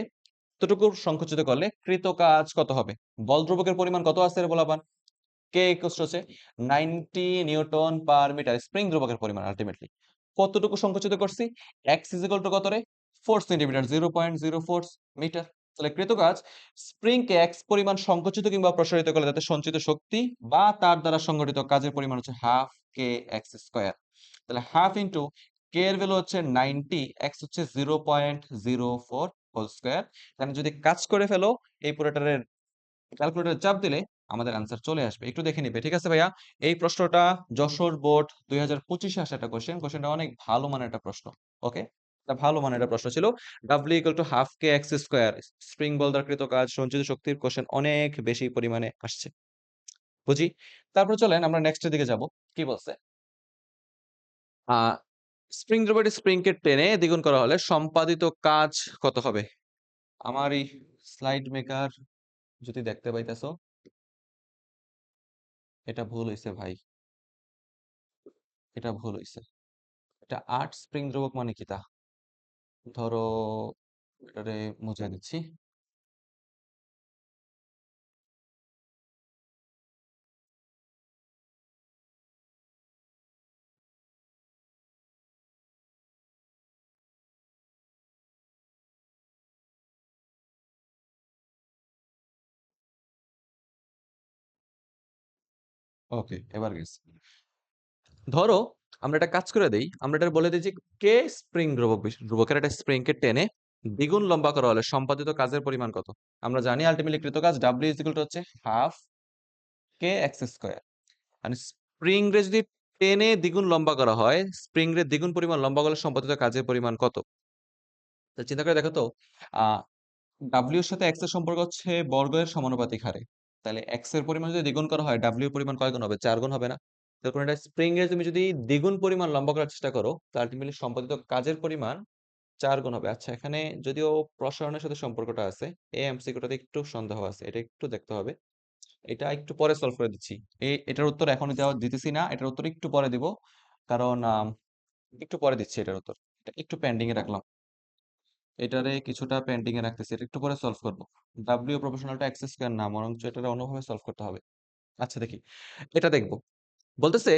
এতটুকু সংকুচিত করলে কৃত কাজ কত হবে? বল ধ্রুবকের পরিমাণ কত আছে রে বলাবান? কে ইকুয়াল হচ্ছে 90 নিউটন/মিটার, স্প্রিং ধ্রুবকের পরিমাণ আলটিমেটলি কতটুকু সংকুচিত করছি? এক্স ইজ ইকুয়াল টু কত রে? 4 সেন্টিমিটার, 0.04 মিটার। তাহলে কৃত কাজ স্প্রিং কে এক্স পরিমাণ সংকুচিত কিংবা প্রসারিত করলে তাতে সঞ্চিত শক্তি বা তার দ্বারা সংগঠিত কাজের পরিমাণ হচ্ছে হাফ কে এক্স স্কোয়ার। তাহলে হাফ ইন্টু কে এর ভ্যালু হচ্ছে 90, এক্স হচ্ছে 0.04 হোল স্কোয়ার। এখানে যদি কাজ করে ফেলো, এই পুরোটার ক্যালকুলেটর চাপ দিলে আমাদের আনসার চলে আসবে। একটু দেখে নিবে, ঠিক আছে ভাইয়া? এই প্রশ্নটা যশোর বোর্ড 2025-এ আসা একটা কোশ্চেনটা অনেক ভালো মানের একটা প্রশ্ন। ওকে, এটা ভালো মানের একটা প্রশ্ন ছিল। W equal to half k x square, spring বল দ্বারা কৃত কাজ, সঞ্চিত শক্তির কোশ্চেন অনেক বেশি পরিমাণে আসছে, বুঝি। তারপর চলেন আমরা নেক্সট এর দিকে যাব। কি বলছে? আহ স্প্রিং দ্রব্যটি স্প্রিং কে টেনে দ্বিগুণ করা হলে সম্পাদিত কাজ কত হবে? আমার এই স্লাইড মেকার যদি দেখতে পাইতেছো, এটা ভুল হয়েছে ভাই, এটা ভুল হইছে। এটা 8 স্প্রিং ধ্রুবক মানে কি তা? ধরো এটারে মুছে দিচ্ছি। ওকে, এবার গেছি। ধরো আমরা একটা কাজ করে দেই, আমরা এটা বলে দিই যে কে স্প্রিং ধ্রুবকের একটা স্প্রিং কে টেনে দ্বিগুণ লম্বা করা হলে সম্পাদিত কাজের পরিমাণ কত? আমরা জানি আলটিমেটলি কৃত কাজ ডাব্লিউ ইজ ইকুয়াল টু হচ্ছে হাফ কে এক্স স্কোয়ার। মানে স্প্রিং রে যদি টেনে দ্বিগুণ লম্বা করা হয়, স্প্রিং রে দ্বিগুণ পরিমাণ লম্বা করলে সম্পাদিত কাজের পরিমাণ কত? তো চিন্তা করে দেখো তো, আহ ডাব্লিউ এর সাথে এক্স এর সম্পর্ক হচ্ছে বর্গের সমানুপাতিক হারে। তাহলে এক্স এর পরিমাণ যদি দ্বিগুণ করা হয়, ডাব্লিউ এর পরিমাণ কয় গুণ হবে? 4 গুণ হবে না? তো কোনো একটা স্প্রিং এর তুমি যদি দ্বিগুণ পরিমাণ লম্বা করার চেষ্টা করো, তো আলটিমেটলি সম্পাদিত কাজের পরিমাণ 4 গুণ হবে। আচ্ছা, এখানে যদিও প্রসারণের সাথে সম্পর্কটা আছে, এই এমসিকিউটাতে একটু সন্দেহ আছে, এটা একটু দেখতে হবে। এটা একটু পরে সলভ করে দিচ্ছি। এটার উত্তর এখনই দিতেছি না, এটার উত্তর একটু পরে দিব। কারণ একটু পরে দিচ্ছি এটার উত্তর। এটা একটু পেন্ডিং এ রাখলাম। এটারে কিছুটা পেন্ডিং এ রাখতেছি, এটা একটু পরে সলভ করব। W proportional to x square না, বরঞ্চ এটারে অন্যভাবে সলভ করতে হবে। আচ্ছা, দেখি। এটা দেখব। বলতেছে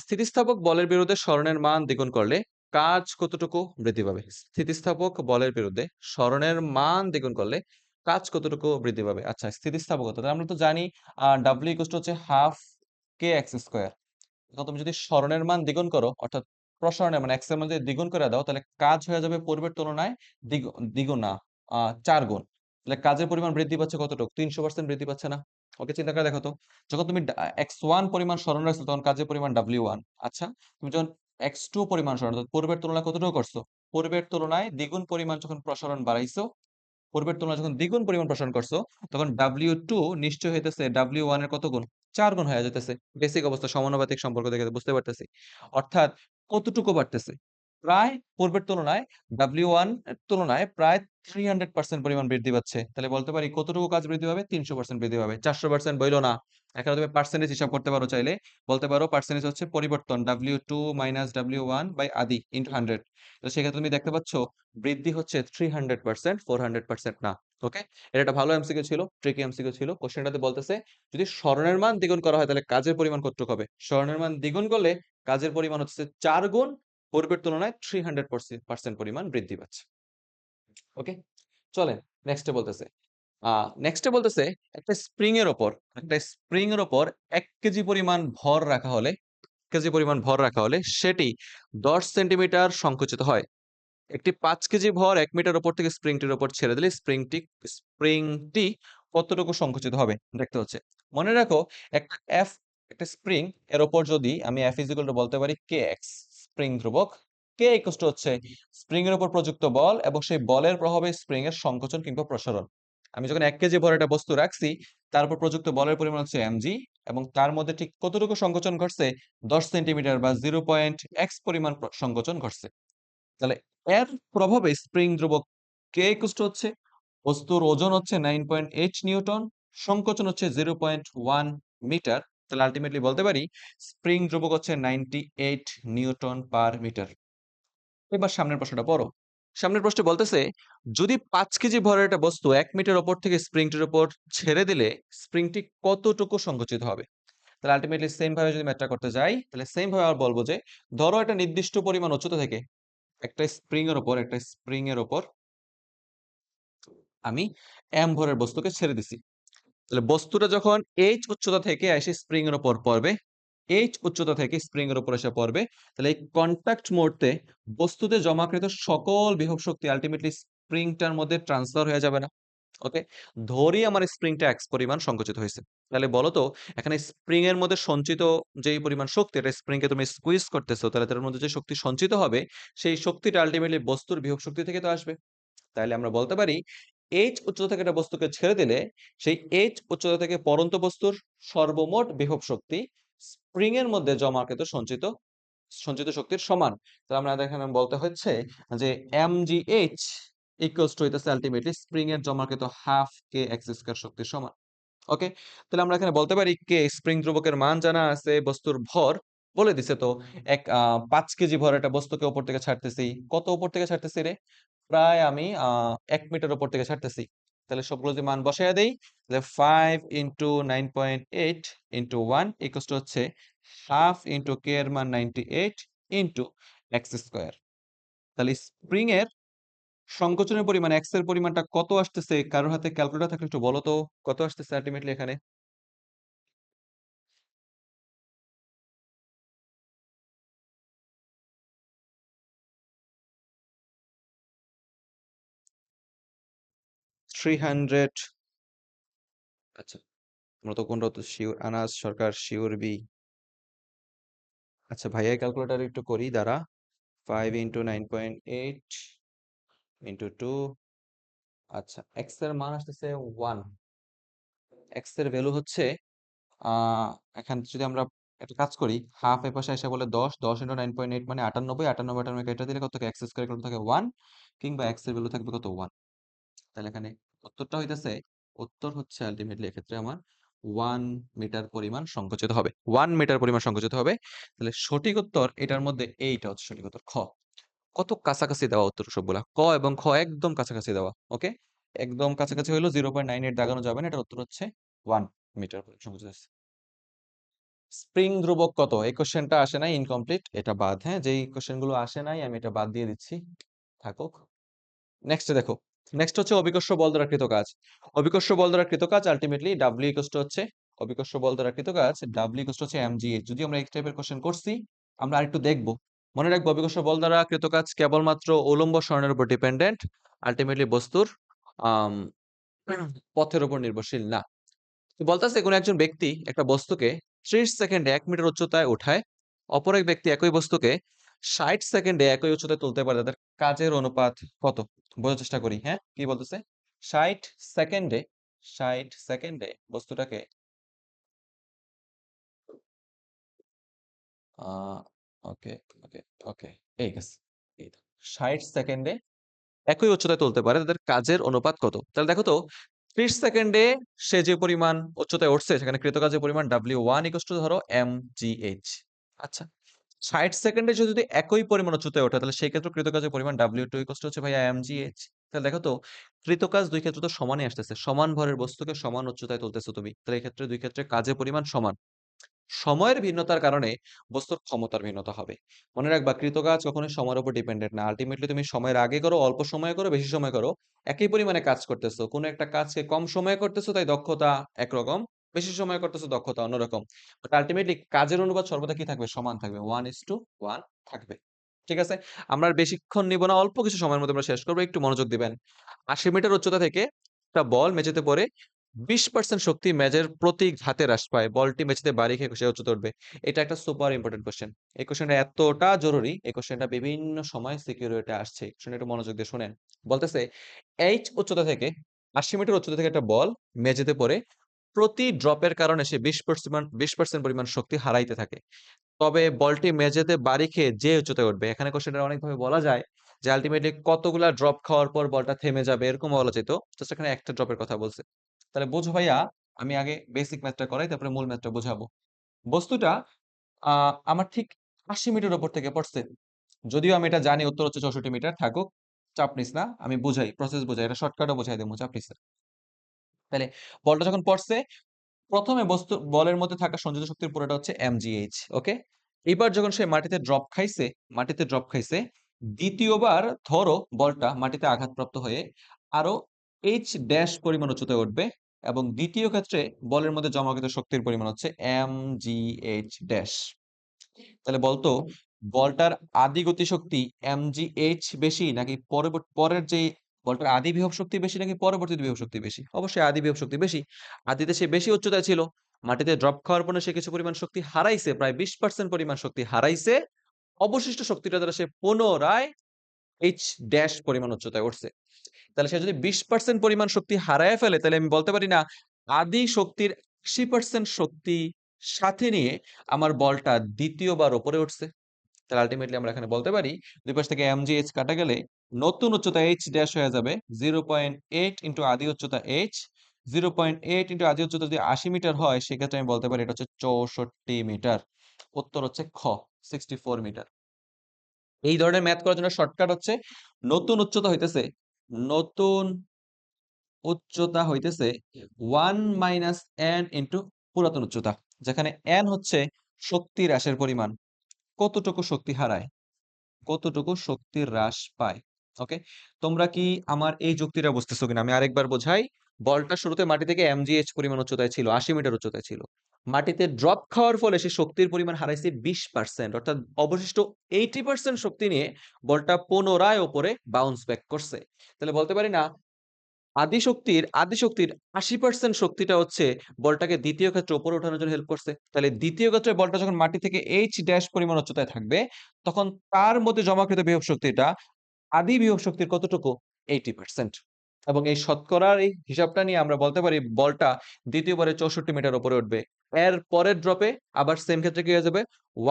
স্থিতিস্থাপক বলের বিরুদ্ধে সরণের মান দ্বিগুণ করলে কাজ কতটুকু বৃদ্ধি পাবে? স্থিতিস্থাপক বলের বিরুদ্ধে সরণের মান দ্বিগুণ করলে কাজ কতটুকু বৃদ্ধি পাবে? আচ্ছা, স্থিতিস্থাপকতা আমরা তো জানি ডাব্লিউ ইকুয়াল টু হচ্ছে হাফ কে এক্স স্কয়ার। এখন তুমি যদি সরণের মান দ্বিগুণ করো, অর্থাৎ প্রসারণের মানে এক্স এর মান যদি দ্বিগুণ করে দাও, তাহলে কাজ হয়ে যাবে পূর্বের তুলনায় দ্বিগুণ না, 4 গুণ। তাহলে কাজের পরিমাণ বৃদ্ধি পাচ্ছে কতটুকু? 300% বৃদ্ধি পাচ্ছে না? ওকে, চিন্তা করে দেখো তো, যখন তুমি এক্স ওয়ান পরিমাণ সরণ রাখছো, তখন কাজের পরিমাণ ডাব্লিউ ওয়ান। আচ্ছা, তুমি যখন এক্স টু পরিমাণ সরণ, অর্থাৎ পূর্বের তুলনায় কতটুকু করছো? পূর্বের তুলনায় দ্বিগুণ পরিমাণ যখন প্রসারণ বাড়াইছো, পূর্বের তুলনায় যখন দ্বিগুণ পরিমাণ প্রসারণ করছো, তখন ডাব্লিউ টু নিশ্চয় হইতেছে ডাব্লিউ ওয়ান এর কত গুণ? 4 গুণ হয়ে যেতেছে। বেসিক অবস্থা সমানুপাতিক সম্পর্ক দেখে বুঝতে পারতেছি। অর্থাৎ কতটুকু বাড়তেছে? প্রায় পূর্বের তুলনায় ডাব্লিউ ওয়ান এর তুলনায় প্রায় 300% পরিমাণ বৃদ্ধি পাচ্ছে। তাহলে বলতে পারি কতটুকু কাজ বৃদ্ধি পাবে? 300% বৃদ্ধি পাবে। 400% বইলো না। এখানে তুমি পার্সেন্টেজ হিসাব করতে পারো চাইলে। বলতে পারো পার্সেন্টেজ হচ্ছে পরিবর্তন W two minus W one by আদি ইনটু 100। তো সেক্ষেত্রে তুমি দেখতে পাচ্ছ বৃদ্ধি হচ্ছে 300%, 400% না। ওকে, এটা একটা ভালো এমসিকিউ ছিল, ট্রিকি এমসিকিউ ছিল। কোশ্চেনটাতে বলতেছে যদি স্মরণের মান দ্বিগুণ করা হয়, তাহলে কাজের পরিমাণ কতটুকু হবে? স্মরণের মান দ্বিগুণ করলে কাজের পরিমাণ হচ্ছে 4 গুণ, পূর্বের তুলনায় 300% পরিমাণ বৃদ্ধি পাচ্ছে। ওকে, চলেন নেক্সটে বলতেছে। নেক্সটে বলতেছে একটা স্প্রিং এর ওপর, একটা স্প্রিং এর ওপর 1 কেজি পরিমাণ ভর রাখা হলে, কেজি পরিমাণ ভর রাখা হলে সেটি 10 সেন্টিমিটার সংকুচিত হয়। একটি 5 কেজি ভর 1 মিটার উপর থেকে স্প্রিংটির উপর ছেড়ে দিলে স্প্রিংটি কতটুকু সংকুচিত হবে দেখতে হচ্ছে। মনে রাখো, একটা এফ, একটা স্প্রিং এর উপর যদি আমি এফ ইজ ইকুয়াল টু বলতে পারি কে এক্স, স্প্রিং ধ্রুবক, কে ইকুয়াল টু হচ্ছে স্প্রিং এর উপর প্রযুক্ত বল এবং সেই বলের প্রভাবে স্প্রিং এর সংকোচন কিংবা প্রসারণ। আমি যখন 1 কেজি ভর একটা বস্তু রাখছি, তার উপর প্রযুক্ত বলের পরিমাণ হচ্ছে এমজি, এবং তার মধ্যে ঠিক কতটুকু সংকোচন ঘটছে? 10 সেন্টিমিটার বা 0.x পরিমাণ সংকোচন ঘটছে। তাহলে এর প্রভাবে স্প্রিং ধ্রুবক কে ইকুয়াল টু হচ্ছে বস্তুর ওজন হচ্ছে 9.8 নিউটন, সংকোচন হচ্ছে 0.1 মিটার। তাহলে আলটিমেটলি বলতে পারি স্প্রিং ধ্রুবক হচ্ছে 98 নিউটন পার মিটার। এবার সামনের প্রশ্নটা পড়ো। সামনের প্রশ্নে বলতেছে যদি 5 কেজি ভরের একটা বস্তু 1 মিটার উপর থেকে স্প্রিংটির উপর ছেড়ে দিলে স্প্রিংটি কতটুকু সংকুচিত হবে? তাহলে আলটিমেটলি সেম ভাবে যদি ম্যাথটা করতে যাই, তাহলে সেম ভাবে আর বলবো যে ধরো একটা নির্দিষ্ট পরিমাণ উচ্চতা থেকে একটা স্প্রিং এর উপর আমি এম ভরের বস্তুকে ছেড়ে দিছি। তাহলে বস্তুটা যখন এইচ উচ্চতা থেকে এসে স্প্রিং এর উপর পড়বে, এইচ উচ্চতা থেকে স্প্রিং এর উপর এসে পড়বে, তাহলে এই কন্টাক্ট মুহূর্তে বস্তুতে জমাকৃত সকল বিভব শক্তি আলটিমেটলি স্প্রিংটার মধ্যে ট্রান্সফার হয়ে যাবে না? ওকে, ধরি আমার স্প্রিংটা এক্স পরিমাণ সংকুচিত হয়েছে। তাহলে বলো তো, এখানে স্প্রিং এর মধ্যে সঞ্চিত যেই পরিমাণ শক্তি, এটা স্প্রিং কে তুমি স্কুইজ করতেছো, তাহলে তার মধ্যে যে শক্তি সঞ্চিত হবে, সেই শক্তিটা আলটিমেটলি বস্তুর বিভব শক্তি থেকে তো আসবে। তাইলে আমরা বলতে পারি এইচ উচ্চতা থেকে একটা বস্তুকে ছেড়ে দিলে সেই এইচ উচ্চতা থেকে পড়ন্ত বস্তুর সর্বমোট বিভব শক্তি স্প্রিং এর মধ্যে জমাকৃত সঞ্চিত সঞ্চিত শক্তির সমান। তো আমরা এখানে বলতে হচ্ছে যে mgh ইকুয়ালস টু হইতেছে আলটিমেটলি স্প্রিং এর জমাকৃত হাফ কে এক্স স্কয়ার শক্তির সমান। ওকে, তাহলে আমরা এখানে বলতে পারি কে স্প্রিং ধ্রুবকের মান জানা আছে, বস্তুর ভর বলে দিছে তো। 5 কেজি ভর একটা বস্তুকে উপর থেকে ছাড়তেছি, কত উপর থেকে ছাড়তেছি রে? প্রায় আমি 1 মিটার উপর থেকে ছাড়তেছি। তাহলে সবগুলো যদি মান বসায় দেই, তাহলে 5 ইন্টু 9.8 ইন্টু 1 ইকুয়ালস টু হচ্ছে হাফ ইন্টু কে এর মান 98 ইন্টু এক্স স্কয়ার। তাহলে স্প্রিং এর সংকোচনের পরিমাণ এক্স এর পরিমাণটা কত আসতেছে? কারোর হাতে ক্যালকুলেটর থাকলে একটু বলো তো, কত আসতেছে আলটিমেটলি এখানে? 300। আচ্ছা, আমরা তো কোনটা তো শিওর, আনাস সরকার শিওর বি। আচ্ছা ভাইয়া ক্যালকুলেটর একটু করি দাঁড়া। 5 ইন্টু 9.8 ইন্টু 2। আচ্ছা, এক্স এর মান আসতেছে 1। এক্স এর ভ্যালু হচ্ছে আহ এখান যদি আমরা একটা কাজ করি, হাফ এ পাশে এসে বলে 10, 10 ইন্টু 9.8 মানে 98, 98 কেটে দিলে কত থাকে, এক্স স্কোয়ার কত থাকে 1, কিংবা এক্স এর ভ্যালু থাকবে কত 1। তাহলে এখানে উত্তরটা হইতেছে, উত্তর হচ্ছে আলটিমেটলি এক্ষেত্রে আমার 1 মিটার পরিমাণ সংকুচিত হবে, 1 মিটার পরিমাণ সংকুচিত হবে। তাহলে সঠিক উত্তর এটার মধ্যে এইটা হচ্ছে সঠিক উত্তর, খ। কত কাছাকাছি দেওয়া উত্তর সবগুলা, ক এবং খ একদম কাছাকাছি দেওয়া। ওকে, একদম কাছাকাছি হইলো, 0.98 দাগানো যাবে না, এটার উত্তর হচ্ছে 1 মিটার সংকুচিত। স্প্রিং ধ্রুবক কত, এই কোশ্চেনটা আসে নাই, ইনকমপ্লিট, এটা বাদ। হ্যাঁ, যেই কোশ্চেন গুলো আসে নাই আমি এটা বাদ দিয়ে দিচ্ছি, থাকুক। নেক্সট দেখো, নেক্সট হচ্ছে অভিকর্ষ বল দ্বারা কৃত কাজ। অভিকর্ষ বল দ্বারা কৃত কাজ আলটিমেটলি ডাব্লিউ ইকুয়াল টু হচ্ছে, অভিকর্ষ বল দ্বারা কৃত কাজ ডাব্লিউ ইকুয়াল টু হচ্ছে এমজিএইচ। যদি আমরা এই টাইপের কোশ্চেন করছি, আমরা আরেকটু দেখবো। মনে রাখবো, অভিকর্ষ বল দ্বারা কৃত কাজ কেবলমাত্র উলম্ব সরণের উপর ডিপেন্ডেন্ট, আলটিমেটলি বস্তুর আম, পথের উপর নির্ভরশীল না। তো বলতেছে কোন একজন ব্যক্তি একটা বস্তুকে 30 সেকেন্ডে 1 মিটার উচ্চতায় উঠায়, অপর এক ব্যক্তি একই বস্তুকে 60 সেকেন্ডে একই উচ্চতায় তুলতে পারে, তাদের কাজের অনুপাত কত? বোঝার চেষ্টা করি। হ্যাঁ, কি বলতেছে, 60 সেকেন্ডে, 60 সেকেন্ডে বস্তুটাকে আহ ওকে, ওকে, ওকে, এই গেছে, এই তো, 60 সেকেন্ডে একই উচ্চতায় তুলতে পারে, তাদের কাজের অনুপাত কত? তাহলে দেখো তো, 30 সেকেন্ডে সে যে পরিমাণ উচ্চতায় উঠছে, সেখানে কৃতকাজের পরিমাণ W1 ইকুয়াল টু ধরো mgh। আচ্ছা, 60 সেকেন্ডে যদি একই পরিমাণ উচ্চতায় ওঠে, তাহলে সেই ক্ষেত্রে কৃতকাজের পরিমাণ W2 ইকুয়াল টু হচ্ছে ভাইয়া mgh। তাহলে দেখো তো, কৃতকাজ দুই ক্ষেত্রে তো সমানই আসতেছে, সমান ভরের বস্তুকে সমান উচ্চতায় তুলতেছো তুমি, তাহলে এই ক্ষেত্রে দুই ক্ষেত্রে কাজের পরিমাণ সমান। সময়ের ভিন্নতার কারণে বস্তুর ক্ষমতার ভিন্নতা হবে। মনে রাখবা, কৃতকাজ কখনোই সময়ের উপর ডিপেন্ডেন্ট না। আলটিমেটলি তুমি সময়ের আগে করো, অল্প সময় করো, বেশি সময় করো, একই পরিমাণে কাজ করতেছো। কোনো একটা কাজকে কম সময়ে করতেছো, তাই দক্ষতা একরকম, বেশি সময় করতেছো, দক্ষতা অন্যরকম। বাট আলটিমেটলি কাজের অনুপাত সর্বদা কি থাকবে, সমান থাকবে, 1:1 থাকবে। ঠিক আছে, আমরা আর বেশিক্ষণ নিব না, অল্প কিছু সময়ের মধ্যে আমরা শেষ করবো, একটু মনোযোগ দিবেন। 80 মিটার উচ্চতা থেকে একটা বল মেঝেতে পড়ে 20% শক্তি মেঝের প্রতি ঘাতে হ্রাস পায়, বলটি মেঝেতে বাড়ি খেয়ে সে উচ্চতা উঠবে। এটা একটা সুপার ইম্পর্টেন্ট কোশ্চেন। এই কোশ্চেনটা এতটা জরুরি, এই কোশ্চেনটা বিভিন্ন সময় সিকিউরিটিতে আসছে। কোশ্চেনটা একটু মনোযোগ দিয়ে শুনেন। বলতেছে, এইচ উচ্চতা থেকে, 80 মিটার উচ্চতা থেকে একটা বল মেঝেতে পড়ে প্রতি ড্রপের কারণে সে 20% পরিমাণ শক্তি হারাইতে থাকে। তবে বলটি মেঝেতে বাড়ি খেয়ে যে উচ্চতায় উঠবে। এখানে কোশ্চেনটা অনেকভাবে বলা যায় যে আলটিমেটলি কতগুলা ড্রপ খাওয়ার পর বলটা থেমে যাবে, এরকম বলা যেত। জাস্ট এখানে একটা ড্রপের কথা বলছে। তাহলে বোঝো ভাইয়া, আমি আগে বেসিক ম্যাথটা করাই, তারপরে মূল ম্যাথটা বোঝাবো। বস্তুটা আমার ঠিক 80 মিটার উপর থেকে পড়ছে। যদিও আমি এটা জানি উত্তর হচ্ছে 64 মিটার, থাকুক, চাপ নিস না, আমি বুঝাই, প্রসেস বুঝাই, এটা শর্টকাটও বুঝাই দেবো, চাপ নিস না। তাহলে বলটা যখন পড়ছে, প্রথমে বস্তু বলের মধ্যে থাকা সঞ্চিত শক্তির পুরোটা হচ্ছে mgh। ওকে, এবার যখন সে মাটিতে ড্রপ খাইছে, মাটিতে ড্রপ খাইছে, দ্বিতীয়বার ধরো বলটা মাটিতে আঘাতপ্রাপ্ত হয়ে আরো h ড্যাশ পরিমাণ উচ্চতায় উঠবে, এবং দ্বিতীয় ক্ষেত্রে বলের মধ্যে জমাকৃত শক্তির পরিমাণ হচ্ছে mgh ড্যাশ। তাহলে বলতো, বলটার আদি গতি শক্তি mgh বেশি নাকি পরের যে বলটার আদি বিভব শক্তি বেশি নাকি পরবর্তী বিভব শক্তি বেশি? অবশ্যই আদি বিভব শক্তি বেশি। আদিতে সে বেশি উচ্চতায় ছিল, মাটিতে ড্রপ খাওয়ার পরে সে কিছু পরিমাণ শক্তি হারাইছে, প্রায় 20% পরিমাণ শক্তি হারাইছে, অবশিষ্ট শক্তিটা দ্বারা সে পুনরায় এইচ ড্যাশ পরিমাণ উচ্চতায় উঠছে। তাহলে সে যদি 20% পরিমাণ শক্তি হারায় ফেলে, তাহলে আমি বলতে পারি না আদি শক্তির 80% শক্তি সাথে নিয়ে আমার বলটা দ্বিতীয়বার উপরে উঠছে। তাহলে আলটিমেটলি আমরা এখানে বলতে পারি, দুই পাশ থেকে mgh কাটা গেলে নতুন উচ্চতা h ড্যাশ হয়ে যাবে 0.8 ইন্টু আদি উচ্চতা h। 0.8 ইন্টু আদি উচ্চতা যদি 80 মিটার হয়, সেক্ষেত্রে আমি বলতে পারি এটা হচ্ছে 64 মিটার। উত্তর হচ্ছে খ, 64 মিটার। এই ধরনের ম্যাথ করার জন্য শর্টকাট হচ্ছে, নতুন উচ্চতা হইতেছে, নতুন উচ্চতা হইতেছে 1 মাইনাস n ইন্টু পুরাতন উচ্চতা, যেখানে n হচ্ছে শক্তি হ্রাসের পরিমাণ, কতটুকু শক্তি হারায়, কতটুকু শক্তির হ্রাস পায়। ওকে, তোমরা কি আমার এই যুক্তিটা বুঝতেছো কিনা? আমি আরেকবার বোঝাই। বলটা শুরুতে মাটি থেকে mgh পরিমাণ উচ্চতায় ছিল, 80 মিটার উচ্চতায় ছিল। মাটিতে ড্রপ খাওয়ার ফলে সে শক্তির পরিমাণ হারাইছে 20%, অর্থাৎ অবশিষ্ট 80% শক্তি নিয়ে বলটা পুনরায় উপরে বাউন্স ব্যাক করছে। তাহলে বলতে পারি না আদি শক্তির 80% শক্তিটা হচ্ছে বলটাকে দ্বিতীয় ক্ষেত্রে উপরে ওঠানোর জন্য হেল্প করছে। তাহলে দ্বিতীয় ক্ষেত্রে বলটা যখন মাটি থেকে h ড্যাশ পরিমাণ উচ্চতায় থাকবে, তখন তার মধ্যে জমাকৃত বিভব শক্তিটা আদি বিভব শক্তির কতটুকু? 80%। এবং এই শতকরার এই হিসাবটা নিয়ে আমরা বলতে পারি বলটা দ্বিতীয়বারে 64 মিটার উপরে উঠবে। এর পরের ড্রপে আবার সেম ক্ষেত্রে কি হয়ে যাবে?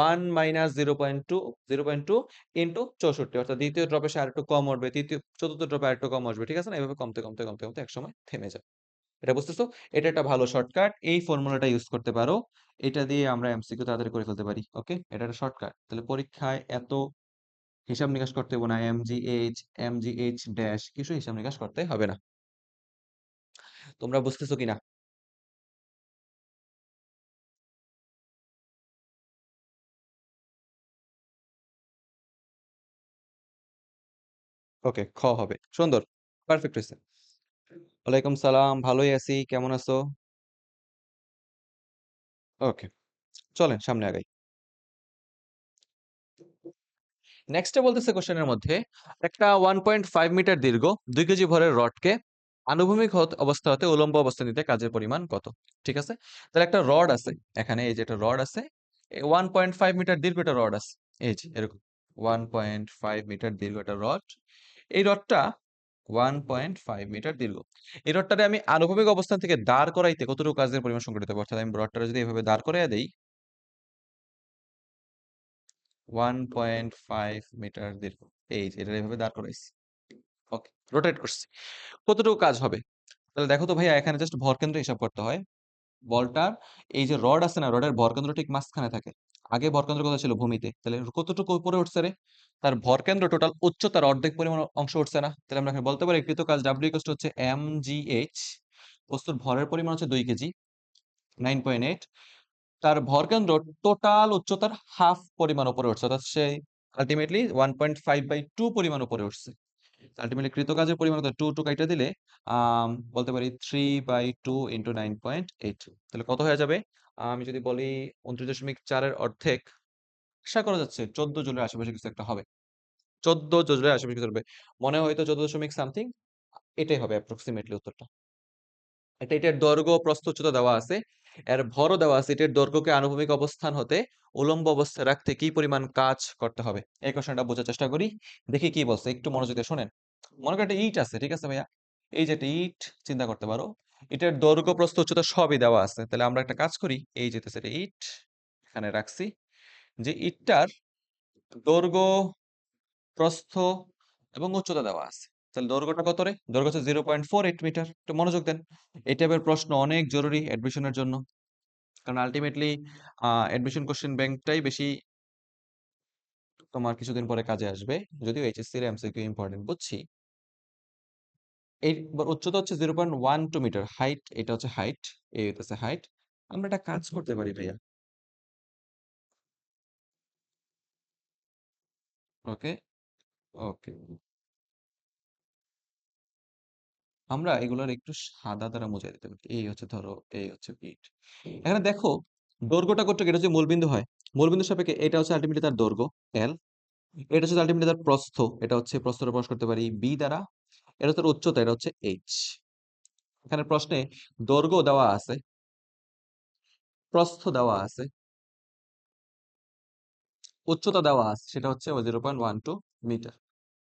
1 - 0.2 ইনটু 64, অর্থাৎ দ্বিতীয় ড্রপে সে আরেকটু কম উঠবে, চতুর্থ ড্রপে আরেকটু কম আসবে। ঠিক আছে না? এভাবে কমতে একসময় থেমে যাবে। এটা বুঝতেছো? এটা একটা ভালো শর্টকাট। এই ফর্মুলাটা ইউজ করতে পারো। এটা দিয়ে আমরা এমসিকিউ তাড়াতাড়ি করে ফেলতে পারি। ওকে? এটা একটা শর্টকাট। তাহলে পরীক্ষায় এত হিসাব নিকাশ করতে হবে না। এমজিএইচ ড্যাশ কিছু হিসাব নিকাশ করতে হবে না। তোমরা বুঝতেছো কিনা? ওকে, খ হবে। সুন্দর। পারফেক্ট হয়েছে। ওয়ালাইকুম সালাম। ভালোই আছি। কেমন আছো? ওকে, চলেন সামনে আগাই। নেক্সটে বলতেছে কোশ্চেনের মধ্যে একটা 1.5 মিটার দীর্ঘ 2 কেজি ভরের রডকে আনুভূমিক অবস্থা হতে উলম্ব অবস্থা নিতে কাজের পরিমাণ কত? ঠিক আছে? তাহলে একটা রড আছে এখানে, এই যে একটা রড আছে, 1.5 মিটার দীর্ঘ একটা রড আছে, এই যে এরকম 1.5 মিটার দীর্ঘ একটা রড। এই রডটা 1.5 মিটার দীর্ঘ। এই রডটারে আমি আনুভূমিক অবস্থান থেকে দাঁড় করাইতে কতটুকু কাজের পরিমাণ সংঘটিত হবে? অর্থাৎ আমি রডটারে যদি এভাবে দাঁড় করাইয়া দেই, 1.5 মিটার দীর্ঘ, এই যে এটা এভাবে দাঁড় করাইছি, ওকে, রোটেট করছি, কতটুকু কাজ হবে? তাহলে দেখো তো ভাইয়া, এখানে জাস্ট ভরকেন্দ্র হিসাব করতে হয়। বলটার এই যে রড আছে না, রডের ভরকেন্দ্র ঠিক মাঝখানে থাকে। আগে ভরকেন্দ্র কোথায় ছিল? ভূমিতে। তাহলে কতটুকু উপরে উঠছে রে? তার ভরকেন্দ্র টোটাল উচ্চতার অর্ধেক পরিমাণ অংশ উঠছে না? তাহলে আমরা এখানে বলতে পারি কৃত কাজ ডাব্লিউ ইকুয়াল টু হচ্ছে mgh। বস্তুর ভরের পরিমাণ হচ্ছে 2 কেজি, 9.8। তার ভরকেন্দ্র টোটাল উচ্চতার হাফ পরিমাণ উপরে উঠছে, অর্থাৎ সে আলটিমেটলি 1.5/2 পরিমাণ উপরে উঠছে। আলটিমেটলি কৃত কাজের পরিমাণ কত? 2 কাইটা দিলে বলতে পারি 3/2 ইন্টু 9.8। তাহলে কত হয়ে যাবে? আমি যদি বলি 29.4 এর অর্ধেক, আশা করা যাচ্ছে 14 জুলের আশেপাশে কিছু একটা হবে। 14 জুলের আশেপাশে কিছু হবে। মনে হয়তো 14 দশমিক সামথিং, এটাই হবে অ্যাপ্রক্সিমেটলি উত্তরটা। এটার দৈর্ঘ্য প্রস্থ উচ্চতা দেওয়া আছে, এর ভরও দেওয়া আছে। এটার দৈর্ঘ্যকে আনুভূমিক অবস্থান হতে উলম্ব অবস্থায় রাখতে কি পরিমাণ কাজ করতে হবে? এই কোশ্চেনটা বোঝার চেষ্টা করি, দেখি কি বলছে, একটু মনোযোগ দিয়ে শোনেন। মনে করেন একটা ইট আছে, ঠিক আছে ভাইয়া? এই যে একটা ইট চিন্তা করতে পারো, এটার দৈর্ঘ্য প্রস্থ উচ্চতা সবই দেওয়া আছে। তাহলে আমরা একটা কাজ করি, এই যেতেছে এটা ইট, এখানে রাখছি, যে ইটটার দৈর্ঘ্য, প্রস্থ এবং উচ্চতা দেওয়া আছে। তাহলে দৈর্ঘ্যটা কত রে? দৈর্ঘ্য হচ্ছে 0.48 মিটার। একটু মনোযোগ দেন। এই টাইপের প্রশ্ন অনেক জরুরি অ্যাডমিশনের জন্য। কারণ আলটিমেটলি অ্যাডমিশন কোশ্চেন ব্যাংকটাই বেশি তোমার কিছুদিন পরে কাজে আসবে। যদিও এইচএসসি এর এমসিকিউ ইম্পর্টেন্ট বুঝছি। এইবার উচ্চতা হচ্ছে 0.12 মিটার, হাইট এটা হচ্ছে হাইট, এই হইতেছে হাইট। আমরা একটা কাজ করতে পারি ভাইয়া। ওকে, ওকে, আমরা এগুলোর একটু সাদা দ্বারা মুছে দিতে পারি। এই হচ্ছে ধরো, এই হচ্ছে পিঠ। এখানে দেখো দৈর্ঘ্যটা কতটুকু? এটা যদি মূলবিন্দু হয়, মূলবিন্দুর সাপেক্ষে এটা হচ্ছে আলটিমেটলি তার দৈর্ঘ্য এল, এটা হচ্ছে আলটিমেটলি তার প্রস্থ, এটা হচ্ছে প্রস্থটা প্রকাশ করতে পারি বি দ্বারা, এটা হচ্ছে তার উচ্চতা, এটা হচ্ছে এইচ। এখানে প্রশ্নে দৈর্ঘ্য দেওয়া আছে, প্রস্থ দেওয়া আছে, উচ্চতা দেওয়া আছে, সেটা হচ্ছে 0.12 মিটার।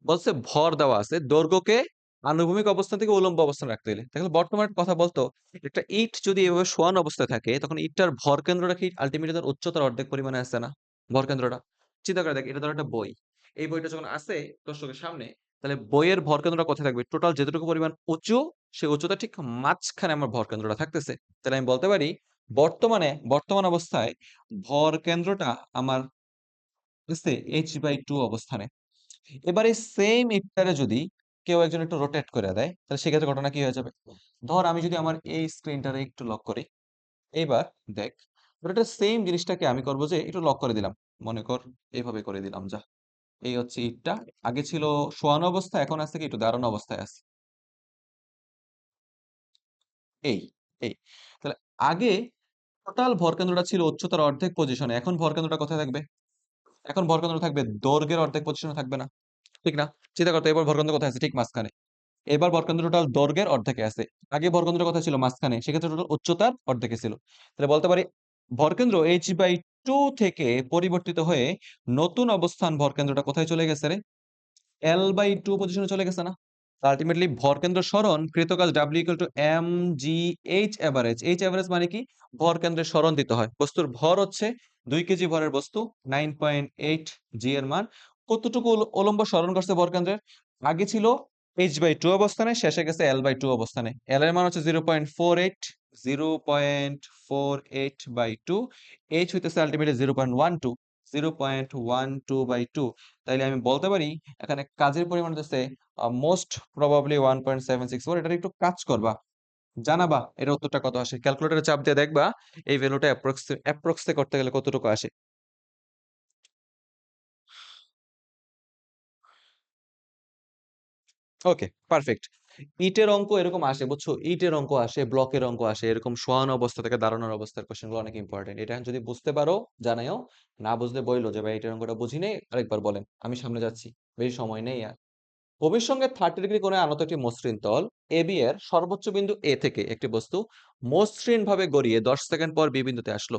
বলছে ভর দেওয়া আছে, দৈর্ঘ্যকে আনুভূমিক অবস্থান থেকে উলম্ব অবস্থান রাখতে হলে। দেখো বর্তমান কথা বলতো, একটা ইট যদি এভাবে শোয়ানো অবস্থায় থাকে, তখন ইটটার ভর কেন্দ্রটা কি আলটিমেটলি তার উচ্চতার অর্ধেক পরিমাণে আসছে না? ভর কেন্দ্রটা চিন্তা করে দেখ, এটা ধর একটা বই, এই বইটা যখন আসে দর্শকের সামনে, তাহলে বইয়ের ভর কেন্দ্রটা কোথায় থাকবে? টোটাল যতটুকু পরিমাণ উঁচু, সেই উচ্চতা ঠিক মাঝখানে আমার ভর কেন্দ্রটা থাকতেছে। তাহলে আমি বলতে পারি বর্তমান অবস্থায় ভর কেন্দ্রটা আমার h/2 অবস্থানে। এবারে সেম ইটটারে যদি কেউ একজন একটু রোটেট করে দেয়, তাহলে সেক্ষেত্রে ঘটনা কি হয়ে যাবে? ধর আমি যদি আমার এই স্ক্রিনটারে একটু লক করি, এইবার দেখ, ওটা সেম জিনিসটাকে আমি করবো যে একটু লক করে দিলাম, মনে কর এইভাবে করে দিলাম, যা, এই হচ্ছে ইটটা, আগে ছিল শোয়ানো অবস্থা, এখন আছে কি একটু দাঁড়ানো অবস্থায় আছে, এই এই তাহলে আগে টোটাল ভরকেন্দ্রটা ছিল উচ্চতার অর্ধেক পজিশনে, এখন ভরকেন্দ্রটা কোথায় থাকবে? এখন ভরকেন্দ্র থাকবে দৈর্ঘ্যের অর্ধেক পজিশনে, থাকবে না? ঠিক না? চিন্তা করতে, এবার ভরকেন্দ্র কোথায় আছে? ঠিক মাঝখানে। এবার ভরকেন্দ্র টোটাল দৈর্ঘ্যের অর্ধেকে আছে। আগে ভরকেন্দ্রের কথা ছিল মাঝখানে, সেক্ষেত্রে টোটাল উচ্চতার অর্ধেকে ছিল। তাহলে বলতে পারি ভরকেন্দ্র h/2 থেকে পরিবর্তিত হয়ে নতুন অবস্থান ভরকেন্দ্রটা কোথায় চলে গেছে রে? L/2 পজিশনে চলে গেছে না? আলটিমেটলি ভরকেন্দ্র সরণ কৃতকাজ W = mgh average। H average মানে কি? ভরকেন্দ্রের সরণ দিতে হয়। বস্তুর ভর হচ্ছে 2 কেজি ভরের বস্তু, 9.8 জি এর মান। কতটুকু উলম্ব সরণ করছে ভরকেন্দ্রের? আগে ছিল h/2 অবস্থানে, শেষে গেছে L/2 অবস্থানে। L এর মান হচ্ছে 0.48, 0.48/2। h হইতেছে আলটিমেটলি 0.12, 0.12/2। তাইলে আমি বলতে পারি এখানে কাজের পরিমাণ হচ্ছে মোস্ট প্রবাবলি 1.764। এটার একটু কাজ করবা, জানাবা এর উত্তরটা কত আসে। ক্যালকুলেটরে চাপ দিয়ে দেখবা এই ভ্যালুটা অ্যাপ্রক্সে করতে গেলে কতটুকু আসে। ওকে, পারফেক্ট। ইটের অঙ্ক এরকম আসে, বুঝছো? ইটের অঙ্ক আসে, ব্লকের অঙ্ক আসে, এরকম শোয়ানো অবস্থা থেকে দাঁড়ানোর অবস্থার কোশ্চেনগুলো অনেক ইম্পর্টেন্ট। এটা যদি বুঝতে পারো জানাও, না বুঝলে বইলো যে ভাই এটার অঙ্কটা বুঝি নেই, আরেকবার বলেন, আমি সামনে যাচ্ছি, বেশি সময় নেই আর। ভূমির সঙ্গে 30 ডিগ্রি কোণে আনত একটি মসৃণ তল এবি এর সর্বোচ্চ বিন্দু এ থেকে একটি বস্তু মসৃণ ভাবে গড়িয়ে 10 সেকেন্ড পর বি বিন্দুতে আসলো।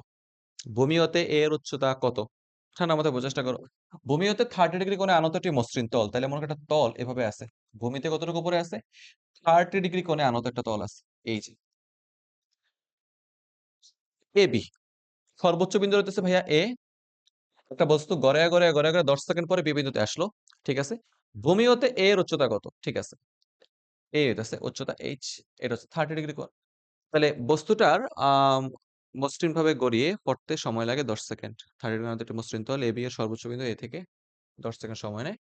ভূমি হতে এ এর উচ্চতা কত? ঠান্ডা মাথায় বোঝার চেষ্টা করো। ভূমি হতে 30 ডিগ্রি কোণে আনত একটি মসৃণ তল, তাহলে মনে করো একটা তল এভাবে আছে, ভূমিতে কতটুকু উপরে আছে? 30 ডিগ্রি কোণে আনত একটা তল আছে, এই যে এ বি। সর্বোচ্চ বিন্দু হইতেছে ভাইয়া এ। একটা বস্তু গড়ায় গড়ায় গড়ায় গড়ায় 10 সেকেন্ড পরে বি বিন্দুতে আসলো, ঠিক আছে। ভূমি হতে এ এর উচ্চতা কত? ঠিক আছে, এ হইতেছে উচ্চতা এইচ, এটা হচ্ছে 30 ডিগ্রি কোণ। তাহলে বস্তুটার মসৃণ ভাবে গড়িয়ে পড়তে সময় লাগে 10 সেকেন্ড। 30 ডিগ্রি কোণে একটা মসৃণ তল এবি এর সর্বোচ্চ বিন্দু এ থেকে 10 সেকেন্ড সময় নেয়,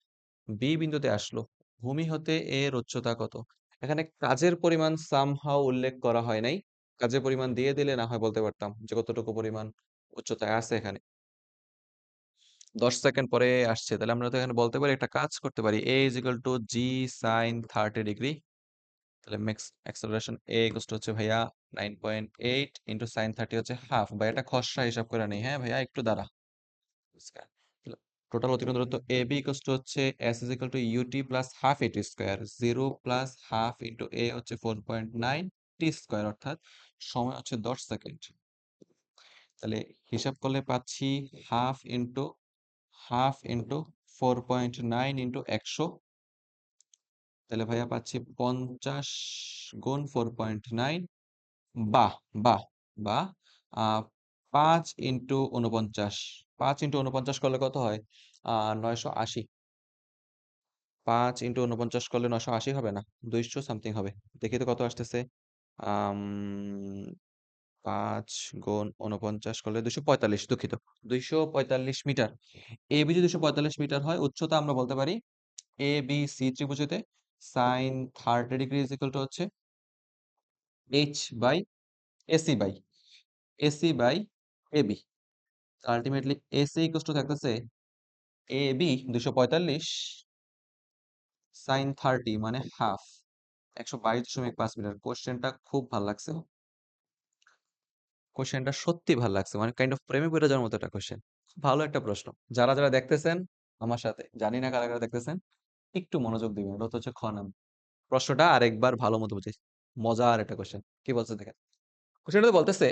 বি বিন্দুতে আসলো। ভূমি হতে এর উচ্চতা কত? এখানে কাজের পরিমাণ সামহাও উল্লেখ করা হয় নাই। কাজের পরিমাণ দিয়ে দিলে না হয় বলতে পারতাম যে কতটুকু পরিমাণ উচ্চতায় আছে এখানে। 10 সেকেন্ড পরে আসছে, তাহলে আমরা তো এখানে বলতে পারি, একটা কাজ করতে পারি, a = g sin 30 ডিগ্রি। তাহলে ম্যাক্স অ্যাক্সেলারেশন a হচ্ছে ভাইয়া 9.8 ইন্টু সাইন 30 হচ্ছে হাফ। ভাই এটা খসড়া হিসাব করে নেই, হ্যাঁ ভাইয়া একটু দাঁড়া। টোটাল অতিক্রান্ত দূরত্ব এ বি হচ্ছে s ut plus half at square, 0 plus half into a হচ্ছে 4.9 টি স্কোয়ার, অর্থাৎ সময় হচ্ছে 10 সেকেন্ড। তাহলে হিসাব করলে পাচ্ছি হাফ ইন্টু 4.9 ইন্টু 100। তাহলে ভাইয়া পাচ্ছি 50 গুণ 4.9, বাহ বাহ বাহ। 5 ইন্টু 49, 5 ইন্টু 49 করলে কত হয়? 980। 5 ইন্টু 49 করলে 980 হবে না, 200 সামথিং হবে। দেখি তো কত আসতেছে। আম 5 গুণ 49 করলে 245, দুঃখিত, 245 মিটার। এবি যদি 245 মিটার হয়, উচ্চতা আমরা বলতে পারি এ বি সি ত্রিভুজেতে সাইন 30 ডিগ্রি হচ্ছে H by AC by AB. Ultimately AC থাকতেছে এ বি 245 সাইন 30 মানে হাফ, 122.5 মিটার। কোশ্চেনটা খুব ভালো লাগছে, কোশ্চেনটা সত্যি ভালো লাগছে, মানে কাইন্ড অফ প্রেমে পড়ে যাওয়ার মতো একটা কোশ্চেন। ভালো একটা প্রশ্ন। যারা যারা দেখতেছেন আমার সাথে, জানি না কারা কারা দেখতেছেন, একটু মনোযোগ দিবেন। ওটা হচ্ছে খ নাম। প্রশ্নটা আরেকবার ভালো মতো বুঝাই, মজার একটা কোশ্চেন। কি বলছে দেখেন। কোশ্চেনটা বলতেছে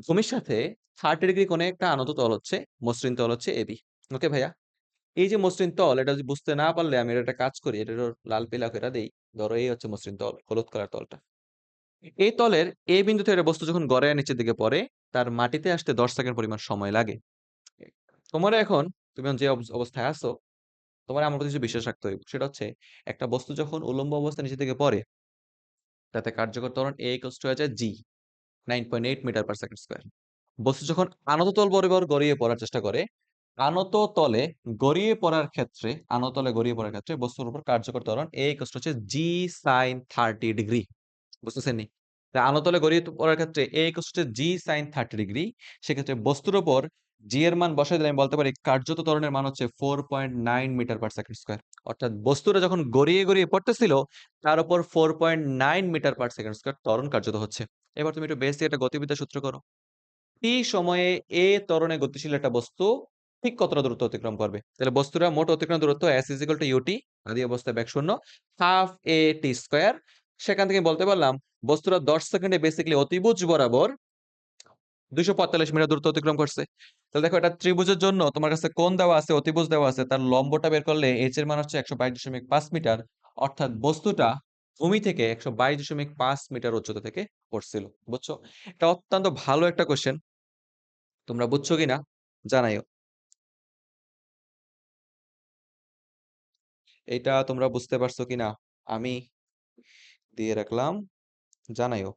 ভূমির সাথে 30 ডিগ্রি কোণে একটা আনত তল হচ্ছে, মসৃণ তল হচ্ছে এবি। ওকে ভাইয়া, এই যে মসৃণ তল, এটা যদি বুঝতে না পারলে আমি এটা একটা কাজ করি, এটা লাল পিলা করে দেই। ধরো এই হচ্ছে মসৃণ তল, হলুদ কালার তলটা। এই তলের এ বিন্দু থেকে বস্তু যখন গড়ায় নিচের দিকে পড়ে, তার মাটিতে আসতে 10 সেকেন্ড পরিমাণ সময় লাগে। তোমার এখন, তুমি এখন যে অবস্থায় আছো, তোমার আমার প্রতি কিছু বিশ্বাস রাখতে হবে। সেটা হচ্ছে একটা বস্তু যখন উলম্ব অবস্থা নিচের দিকে পড়ে, তাতে কার্যকর ত্বরণ a হয়ে যায় g, 9.8 metre per second square. বস্তু যখন আনত তল বরাবর গড়িয়ে পড়ার চেষ্টা করে, আনত তলে গড়িয়ে পড়ার ক্ষেত্রে বস্তুর উপর কার্যকর ত্বরণ a হচ্ছে g sin 30 ডিগ্রি। বুঝতেছেন নি? তাই আনতলে গড়িয়ে পড়ার ক্ষেত্রে a হচ্ছে g sin 30 ডিগ্রি। সেক্ষেত্রে বস্তুর উপর g এর মান বসাই দিলে আমি বলতে পারি কার্যত ত্বরণের মান হচ্ছে 4.9 মিটার পার সেকেন্ড স্কোয়ার। অর্থাৎ বস্তুটা যখন গড়িয়ে গড়িয়ে পড়তেছিল, তার উপর 4.9 মিটার পার সেকেন্ড স্কোয়ার ত্বরণ কার্যত হচ্ছে। এবার তুমি একটু বেস দিয়ে একটা গতিবিদ্যা সূত্র করো। টি সময়ে এ ত্বরণে গতিশীল একটা বস্তু ঠিক কতটা দূরত্ব অতিক্রম করবে? তাহলে বস্তুরা মোট অতিক্রম দূরত্ব s = ut, আদি অবস্থায় বেগ শূন্য, হাফ a t স্কয়ার। সেখান থেকে বলতে পারলাম বস্তুরা 10 সেকেন্ডে বেসিক্যালি অতিভুজ বরাবর 245 মিটার দূরত্ব অতিক্রম করছে। তাহলে দেখো এটা ত্রিভুজের জন্য তোমার কাছে কোণ দেওয়া আছে, অতিভুজ দেওয়া আছে, তার লম্বটা বের করলে h এর মান হচ্ছে 122.5 মিটার, অর্থাৎ বস্তুটা ভূমি থেকে 122.5 মিটার উচ্চতা থেকে পড়ছিল। বুঝছো? এটা অত্যন্ত ভালো একটা কোশ্চেন। তোমরা বুঝছো কিনা জানাইও। এটা তোমরা বুঝতে পারছো কিনা আমি দিয়ে রাখলাম, জানাইও।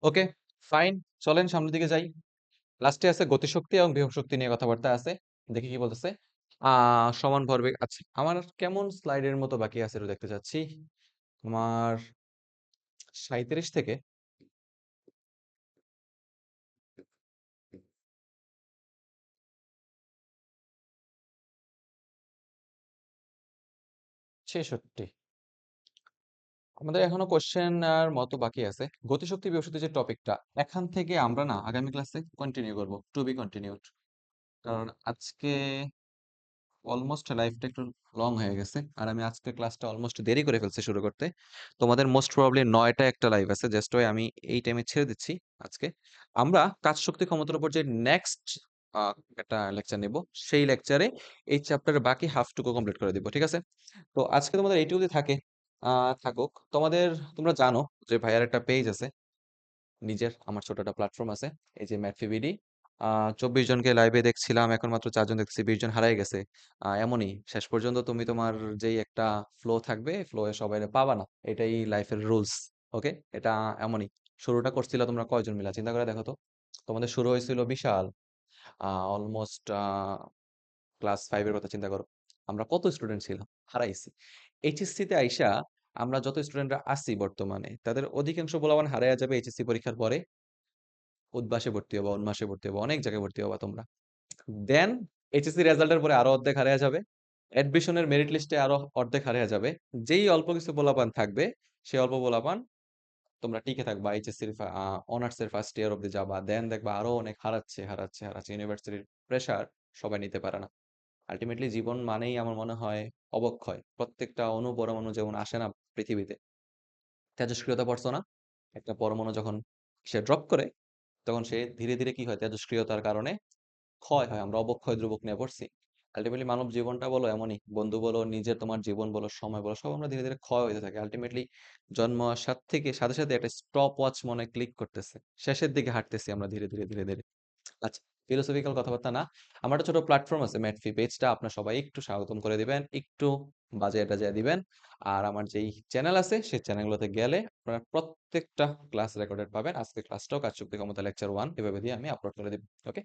ওকে, ফাইন। চলেন সামনের দিকে যাই। লাস্টে আছে গতিশক্তি এবং বিভব শক্তি নিয়ে কথাবার্তা আছে। দেখি কি বলতেছে। সমান ভরবেগ। আচ্ছা, আমার কেমন স্লাইডের মতো বাকি আছে একটু দেখতে চাচ্ছি। আমার 37 থেকে 66। আমাদের এখনো কোশ্চেন আর মতো বাকি আছে। গতিশক্তি বিভব শক্তি যে টপিকটা, এখান থেকে আমরা না আগামী ক্লাসে কন্টিনিউ করব, টু বি কন্টিনিউড। কারণ আজকে অলমোস্ট লাইফটা একটু লং হয়ে গেছে, আর আমি আজকে ক্লাসটা অলমোস্ট দেরি করে ফেলছি শুরু করতে। তোমাদের মোস্ট প্রবাবলি 9টা একটা লাইভ আছে, জাস্ট ওই আমি এই টাইমে ছেড়ে দিচ্ছি। আজকে আমরা কাজ শক্তি ক্ষমতার উপর যে নেক্সট একটা লেকচার নেব, সেই লেকচারে এই চ্যাপ্টারের বাকি হাফটুকু কমপ্লিট করে দিব, ঠিক আছে? তো আজকে তোমাদের এইটুকুই থাকে, থাকুক তোমাদের। তোমরা জানো যে ভাইয়ার একটা পেজ আছে, নিজের আমার ছোট একটা প্ল্যাটফর্ম আছে, এই যে ম্যাথফিবিডি। 24 জনকে লাইভে দেখছিলাম, এখন মাত্র 4 জন দেখতেছি, 20 জন হারাই গেছে। এমনই শেষ পর্যন্ত তুমি তোমার যেই একটা ফ্লো থাকবে, ফ্লো এ সবাই পাবা না, এটাই লাইফের রুলস। ওকে, এটা এমনই। শুরুটা করছিল তোমরা কয়জন মিলা চিন্তা করে দেখো তো। তোমাদের শুরু হয়েছিল বিশাল, অলমোস্ট ক্লাস 5 এর কথা চিন্তা করো, আমরা কত স্টুডেন্ট ছিলাম, হারাইছি। এইচএসসি তে আইসা আমরা যত স্টুডেন্টরা আছি বর্তমানে, তাদের অধিকাংশ পোলাপান হারাইয়া যাবে এইচএসসি পরীক্ষার পরে। উদ্বাসে ভর্তি হবা, উন্মাসে ভর্তি হবা, অনেক জায়গায় ভর্তি হবা তোমরা। দেন এইচএসসি রেজাল্টের পরে আরো অর্ধেক হারিয়ে যাবে, অ্যাডমিশনের মেরিট লিস্টে আরো অর্ধেক হারিয়ে যাবে। যেই অল্প কিছু পোলাপান থাকবে, সেই অল্প পোলাপান তোমরা টিকে থাকবা, এইচএসসির অনার্স এর ফার্স্ট ইয়ার অব্দি যাবা, দেন দেখবা আরো অনেক হারাচ্ছে হারাচ্ছে হারাচ্ছে, ইউনিভার্সিটির প্রেসার সবাই নিতে পারে না। আলটিমেটলি জীবন মানেই আমার মনে হয় অবক্ষয়। প্রত্যেকটা অণু পরমাণু যেমন আসে না পৃথিবীতে, তেজস্ক্রিয়তা পড়ছো না? একটা পরমাণু যখন সে ড্রপ করে, তখন সে ধীরে ধীরে কি হয়, তেজস্ক্রিয়তার কারণে ক্ষয় হয়। আমরা অবক্ষয় ধ্রুবক নিয়ে পড়ছি। আলটিমেটলি মানব জীবনটা বলো এমনই, বন্ধু বলো, নিজের তোমার জীবন বলো, সময় বলো, সব আমরা ধীরে ধীরে ক্ষয় হতে থাকি। আলটিমেটলি জন্ম হওয়ার সাথে সাথে একটা স্টপ ওয়াচ মনে ক্লিক করতেছে, শেষের দিকে হাঁটতেছি আমরা ধীরে ধীরে ধীরে ধীরে। আচ্ছা, ফিলোসফিক্যাল কথাবার্তা না। আমার একটা ছোট প্ল্যাটফর্ম আছে ম্যাথফি পেজটা, আপনার সবাই একটু স্বাগতম করে দিবেন, একটু বাজে টাজে দিবেন। আর আমার যেই চ্যানেল আছে সেই চ্যানেলগুলোতে গেলে আপনারা প্রত্যেকটা ক্লাস রেকর্ডেড পাবেন। আজকে ক্লাসটাও কাজ শক্তি ক্ষমতা লেকচার 1 এভাবে দিয়ে আমি আপলোড করে দিব। ওকে,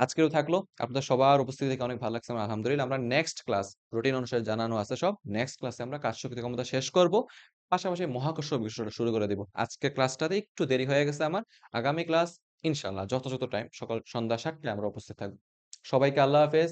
আজকেও থাকলো। আপনাদের সবার উপস্থিতি দেখে অনেক ভালো লাগছে আমার, আলহামদুলিল্লাহ। আমরা নেক্সট ক্লাস রুটিন অনুসারে জানানো আছে সব, নেক্সট ক্লাসে আমরা কাজ শক্তি ক্ষমতা শেষ করব, পাশাপাশি মহাকর্ষ বিষয়টা শুরু করে দিব। আজকে ক্লাসটাতে একটু দেরি হয়ে গেছে আমার। আগামী ক্লাস ইনশাল্লাহ যথাযথ টাইম সকাল সন্ধ্যা 7টায় আমরা উপস্থিত থাকবো। সবাইকে আল্লাহ হাফেজ।